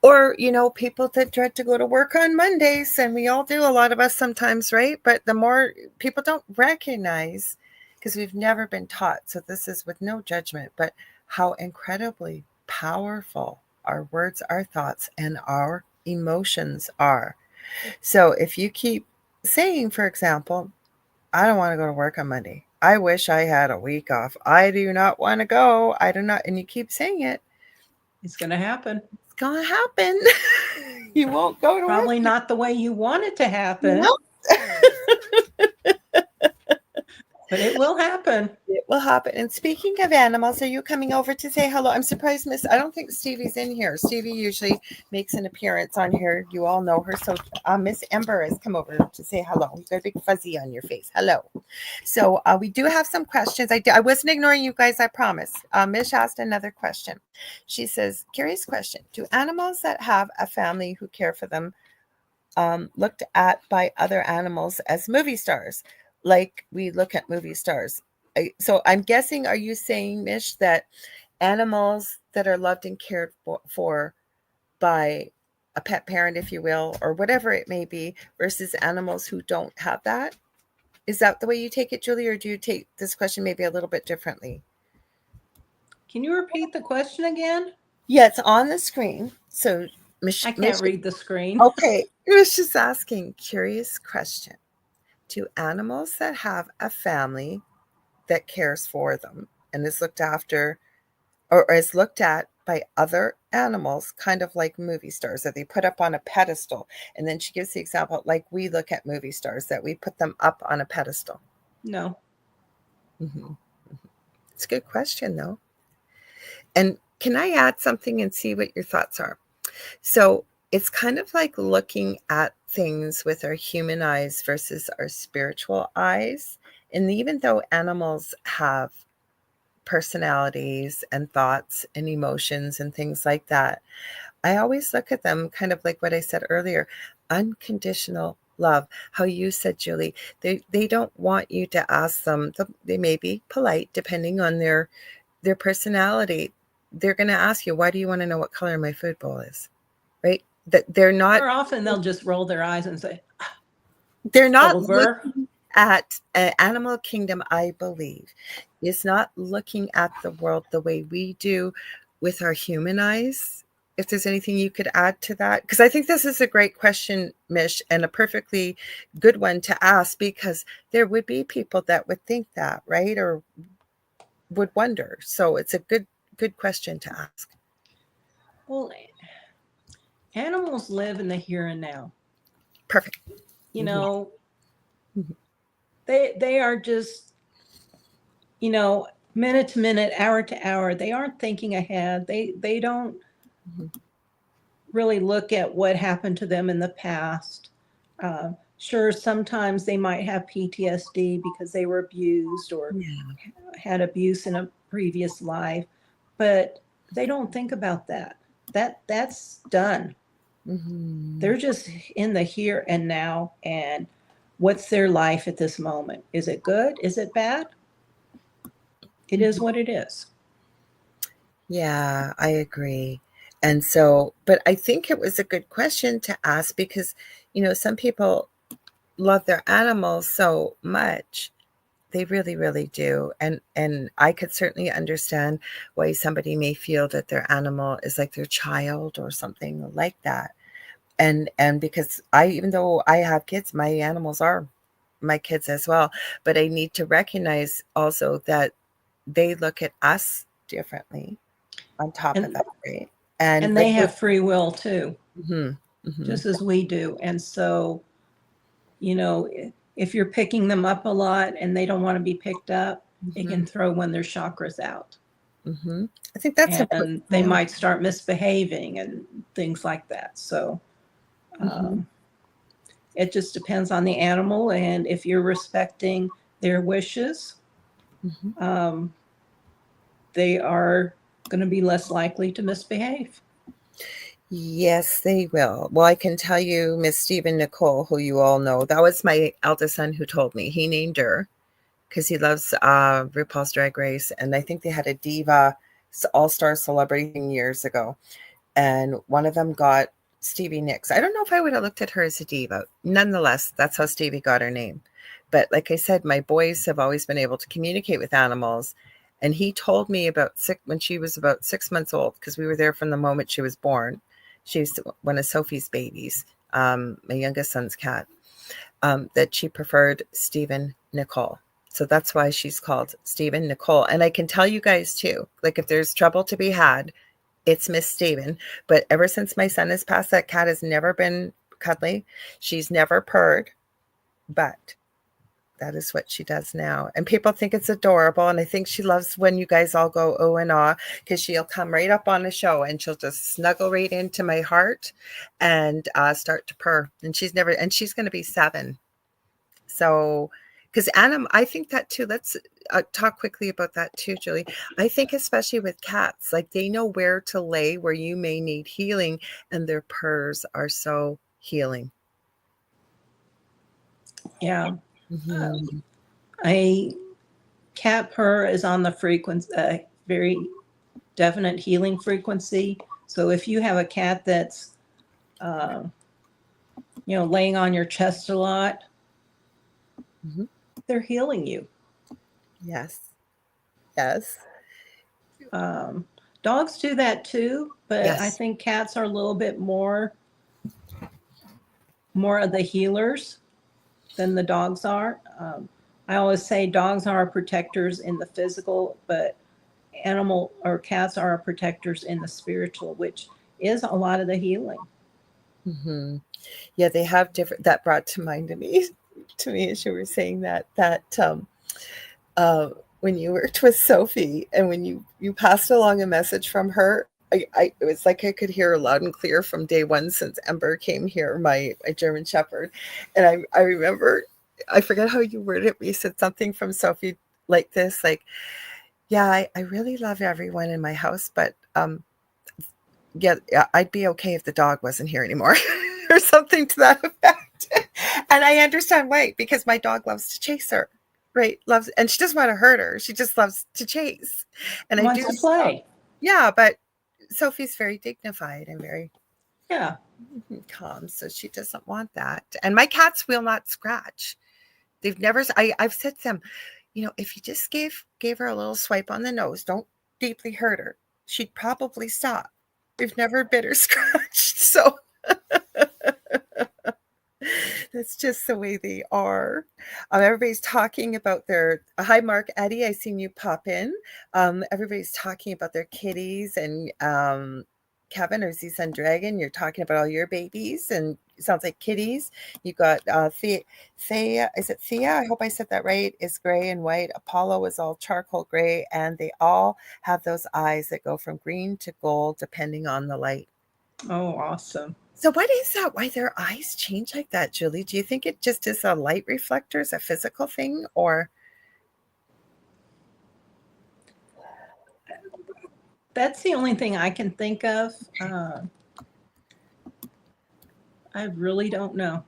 [SPEAKER 1] Or, people that dread to go to work on Mondays, and we all do, a lot of us sometimes, right? But the more people don't recognize, because we've never been taught, so this is with no judgment, but how incredibly powerful our words, our thoughts, and our emotions are. So if you keep saying, for example, I don't want to go to work on Monday. I wish I had a week off. I do not want to go. I do not. And you keep saying it,
[SPEAKER 2] It's going to happen.
[SPEAKER 1] it's going to happen. You won't go to work.
[SPEAKER 2] Probably not the way you want it to happen,
[SPEAKER 1] Nope.
[SPEAKER 2] but it will happen.
[SPEAKER 1] It will happen. And speaking of animals, are you coming over to say hello? I'm surprised, I don't think Stevie's in here. Stevie usually makes an appearance on here. You all know her. So Miss Ember has come over to say hello. You got a big fuzzy on your face. Hello. So we do have some questions. I wasn't ignoring you guys, I promise. Mish asked another question. She says, curious question. Do animals that have a family who care for them looked at by other animals as movie stars, like we look at movie stars? So I'm guessing, are you saying, Mish, that animals that are loved and cared for by a pet parent, if you will, or whatever it may be, versus animals who don't have that? Is that the way you take it, Julie, or do you take this question maybe a little bit differently?
[SPEAKER 2] Can you repeat the question again?
[SPEAKER 1] Yeah, it's on the screen. So,
[SPEAKER 2] I can't read the screen.
[SPEAKER 1] okay, I was just asking, curious question. Do animals that have a family that cares for them and is looked after, or is looked at by other animals, kind of like movie stars that they put up on a pedestal? And then she gives the example, like we look at movie stars, that we put them up on a pedestal.
[SPEAKER 2] No.
[SPEAKER 1] Mm-hmm. It's a good question, though. And can I add something and see what your thoughts are? So it's kind of like looking at things with our human eyes versus our spiritual eyes. And even though animals have personalities and thoughts and emotions and things like that, I always look at them kind of like what I said earlier, unconditional love. How you said, Julie, they don't want you to ask them. They may be polite depending on their personality. They're going to ask you, why do you want to know what color my food bowl is? Right? That
[SPEAKER 2] Or often they'll just roll their eyes and say,
[SPEAKER 1] they're not
[SPEAKER 2] over.
[SPEAKER 1] looking at animal kingdom, I believe, is not looking at the world the way we do with our human eyes. if there's anything you could add to that, because I think this is a great question, Mish, and a perfectly good one to ask, because there would be people that would think that, right, or would wonder. So it's a good question to ask.
[SPEAKER 2] Well, animals live in the here and now.
[SPEAKER 1] Perfect.
[SPEAKER 2] You
[SPEAKER 1] Mhm.
[SPEAKER 2] know,
[SPEAKER 1] Mhm.
[SPEAKER 2] they are just, you know, minute to minute, hour to hour. They aren't thinking ahead. They don't
[SPEAKER 1] Mhm.
[SPEAKER 2] really look at what happened to them in the past. Sure, sometimes they might have PTSD because they were abused or
[SPEAKER 1] Yeah.
[SPEAKER 2] had abuse in a previous life, but they don't think about that. That's done.
[SPEAKER 1] Mhm.
[SPEAKER 2] They're just in the here and now, and what's their life at this moment? Is it good? Is it bad? It is
[SPEAKER 1] Mhm.
[SPEAKER 2] what it is.
[SPEAKER 1] Yeah, I agree. And so, but I think it was a good question to ask because, some people love their animals so much. They really, really do. And I could certainly understand why somebody may feel that their animal is like their child or something like that. And because even though I have kids, my animals are my kids as well. But I need to recognize also that they look at us differently on top of
[SPEAKER 2] And
[SPEAKER 1] that, right? And
[SPEAKER 2] and
[SPEAKER 1] like
[SPEAKER 2] they
[SPEAKER 1] with
[SPEAKER 2] have free will too,
[SPEAKER 1] mhm, mhm,
[SPEAKER 2] just as we do. And so, you know, if you're picking them up a lot and they don't want to be picked up, it
[SPEAKER 1] mhm,
[SPEAKER 2] can throw one of their chakras out.
[SPEAKER 1] mhm. I think that's important
[SPEAKER 2] And
[SPEAKER 1] to
[SPEAKER 2] they
[SPEAKER 1] know.
[SPEAKER 2] might start misbehaving and things like that. So
[SPEAKER 1] Mhm,
[SPEAKER 2] um, it just depends on the animal. And if you're respecting their wishes,
[SPEAKER 1] mhm.
[SPEAKER 2] um, they are going to be less likely to misbehave.
[SPEAKER 1] Yes, they will. Well, I can tell you, Miss Stephen Nicole, who you all know, that was my eldest son who told me. He named her because he loves RuPaul's Drag Race, and I think they had a diva all-star celebrity thing years ago, and one of them got Stevie Nicks. I don't know if I would have looked at her as a diva. Nonetheless, that's how Stevie got her name. But like I said, my boys have always been able to communicate with animals. And he told me when she was about 6 months old, because we were there from the moment she was born. She's one of Sophie's babies, my youngest son's cat, that she preferred Stephen Nicole. So that's why she's called Stephen Nicole. And I can tell you guys too, like if there's trouble to be had, it's Miss Steven. But ever since my son has passed, that cat has never been cuddly. She's never purred, but that is what she does now. And people think it's adorable. And I think she loves when you guys all go oh and ah, because she'll come right up on the show and she'll just snuggle right into my heart and start to purr. And she's going to be 7. So, because I think that too. Let's talk quickly about that too, Julie. I think especially with cats, like they know where to lay where you may need healing, and their purrs are so healing.
[SPEAKER 2] Yeah.
[SPEAKER 1] Hmm.
[SPEAKER 2] A cat purr is on the frequency, very definite healing frequency. So if you have a cat that's, uh, laying on your chest a lot,
[SPEAKER 1] Hmm.
[SPEAKER 2] they're healing you.
[SPEAKER 1] Yes. Yes.
[SPEAKER 2] Um, Dogs do that too, but I
[SPEAKER 1] Yes.
[SPEAKER 2] think cats are a little bit more of the healers than the dogs are. I always say dogs are our protectors in the physical, but animal or cats are our protectors in the spiritual, which is a lot of the healing.
[SPEAKER 1] Hmm. Yeah, they have different. That brought to mind to me as you were saying that uh, when you worked with Sophie and when you passed along a message from her, it was like I could hear her loud and clear from day one since Ember came here, my German Shepherd, and I remember I forget how you worded it, but you said something from Sophie like this, like, yeah, I really love everyone in my house, but yeah, I'd be okay if the dog wasn't here anymore, or something to that effect. And I understand why, because my dog loves to chase her, right? Loves, and she doesn't want to hurt her. She just loves to chase. And I do
[SPEAKER 2] Wants to
[SPEAKER 1] stop.
[SPEAKER 2] play.
[SPEAKER 1] Yeah, but Sophie's very dignified and very
[SPEAKER 2] Yeah.
[SPEAKER 1] calm, so she doesn't want that. And my cats will not scratch. They've never. I've said to them, if you just gave her a little swipe on the nose, don't deeply hurt her, she'd probably stop. We've never bit or scratched, so that's just the way they are. Everybody's talking about their hi, Mark, Eddie. I seen you pop in. Everybody's talking about their kitties, and Kevin or Z-Sun Dragon, you're talking about all your babies, and it sounds like kitties. You got Thea, is it Thea? I hope I said that right. Is gray and white. Apollo is all charcoal gray, and they all have those eyes that go from green to gold depending on the light.
[SPEAKER 2] Oh, awesome.
[SPEAKER 1] So what is that? Why their eyes change like that, Julie? Do you think it just is a light reflector, is a physical thing, or?
[SPEAKER 2] That's the only thing I can think of. I really don't know.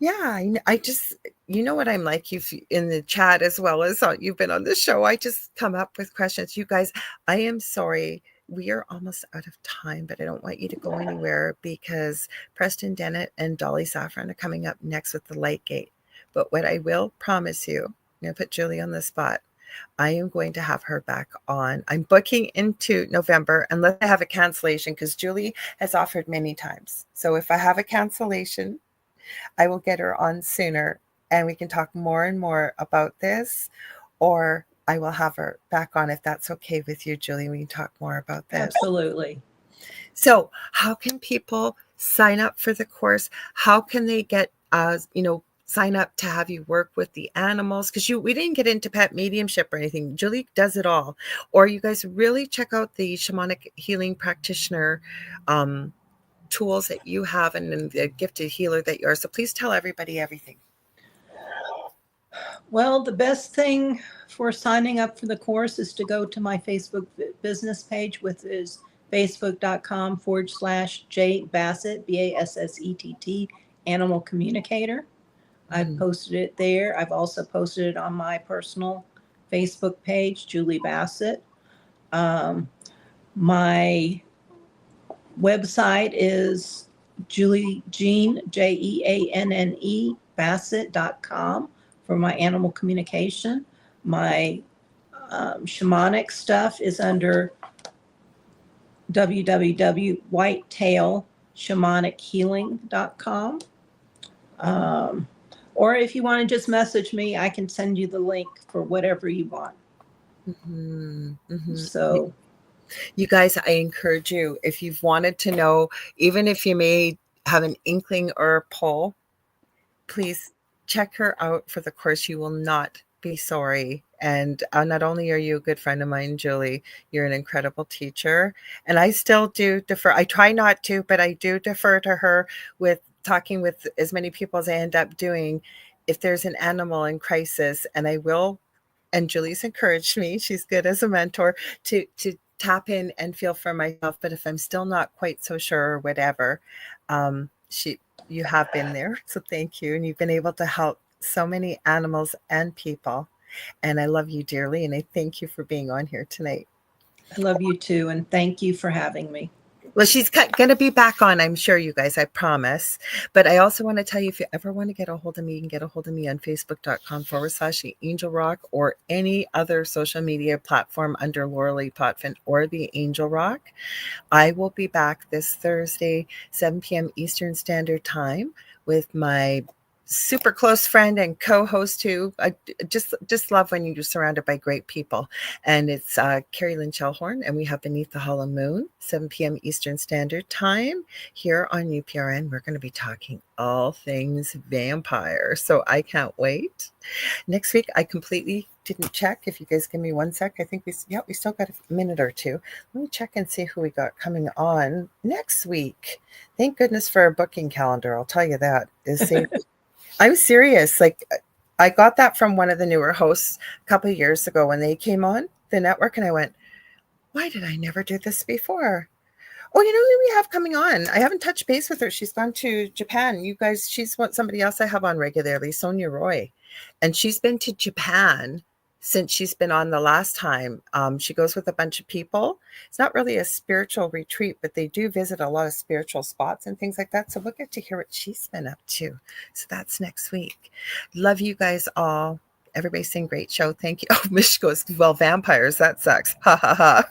[SPEAKER 1] Yeah, I just, you know what I'm like, you've in the chat as well as you've been on the show. I just come up with questions. You guys, I am sorry. We are almost out of time, but I don't want you to go anywhere because Preston Dennett and Dolly Saffron are coming up next with the Light Gate. But what I will promise you, I'm going to put Julie on the spot. I am going to have her back on. I'm booking into November unless I have a cancellation, because Julie has offered many times. So if I have a cancellation, I will get her on sooner and we can talk more and more about this, or I will have her back on if that's okay with you, Julie. We can talk more about this.
[SPEAKER 2] Absolutely.
[SPEAKER 1] So how can people sign up for the course? How can they get, sign up to have you work with the animals? Because we didn't get into pet mediumship or anything. Julie does it all. Or you guys really check out the Shamanic Healing Practitioner tools that you have and the gifted healer that you are. So please tell everybody everything.
[SPEAKER 2] Well, the best thing for signing up for the course is to go to my Facebook business page, which is facebook.com/J Bassett, Bassett, Animal Communicator. I've posted it there. I've also posted it on my personal Facebook page, Julie Bassett. My website is Julie Jeanne, Jeanne, Bassett.com for my animal communication. My shamanic stuff is under www.whitetailshamanichealing.com. Or if you want to just message me, I can send you the link for whatever you want. So
[SPEAKER 1] you guys, I encourage you, if you've wanted to know, even if you may have an inkling or a pull, please check her out for the course. You will not be sorry. And not only are you a good friend of mine, Julie, you're an incredible teacher. And I still do defer. I try not to, but I do defer to her with talking with as many people as I end up doing. If there's an animal in crisis, and I will, and Julie's encouraged me, she's good as a mentor, to tap in and feel for myself. But if I'm still not quite so sure or whatever, you have been there. So thank you. And you've been able to help so many animals and people. And I love you dearly. And I thank you for being on here tonight.
[SPEAKER 2] I love you too. And thank you for having me.
[SPEAKER 1] Well, she's going to be back on, I'm sure, you guys, I promise. But I also want to tell you, if you ever want to get a hold of me, you can get a hold of me on facebook.com/the Angel Rock, or any other social media platform under Lorilei Potvin or the Angel Rock. I will be back this Thursday, 7 p.m. Eastern Standard Time, with my super close friend and co-host who I just love when you're surrounded by great people. And it's Carrie Lynn Shellhorn, and we have Beneath the Hollow Moon, 7 p.m. Eastern Standard Time here on UPRN. We're going to be talking all things vampire. So I can't wait. Next week, I completely didn't check. If you guys give me 1 sec, I think we still got a minute or two. Let me check and see who we got coming on next week. Thank goodness for a booking calendar. I'll tell you that. I'm serious. Like, I got that from one of the newer hosts a couple of years ago when they came on the network, and I went, why did I never do this before? Oh, you know who we have coming on? I haven't touched base with her. She's gone to Japan. You guys, she's somebody else I have on regularly, Sonia Roy. And she's been to Japan since she's been on the last time. She goes with a bunch of people. It's not really a spiritual retreat, but they do visit a lot of spiritual spots and things like that. So we'll get to hear what she's been up to. So that's next week. Love you guys all. Everybody's saying great show. Thank you. Oh, Mish goes, well, vampires, that sucks. Ha ha ha.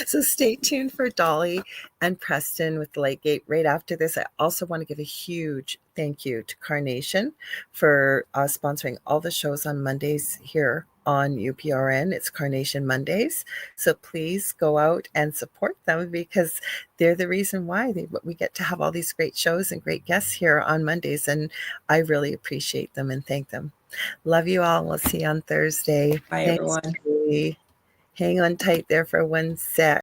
[SPEAKER 1] So stay tuned for Dolly and Preston with Lightgate right after this. I also want to give a huge thank you to Carnation for sponsoring all the shows on Mondays here on UPRN. It's Carnation Mondays. So please go out and support them because they're the reason why we get to have all these great shows and great guests here on Mondays. And I really appreciate them and thank them. Love you all. We'll see you on Thursday.
[SPEAKER 2] Bye,
[SPEAKER 1] Thanks,
[SPEAKER 2] everyone.
[SPEAKER 1] Julie. Hang on tight there for 1 sec.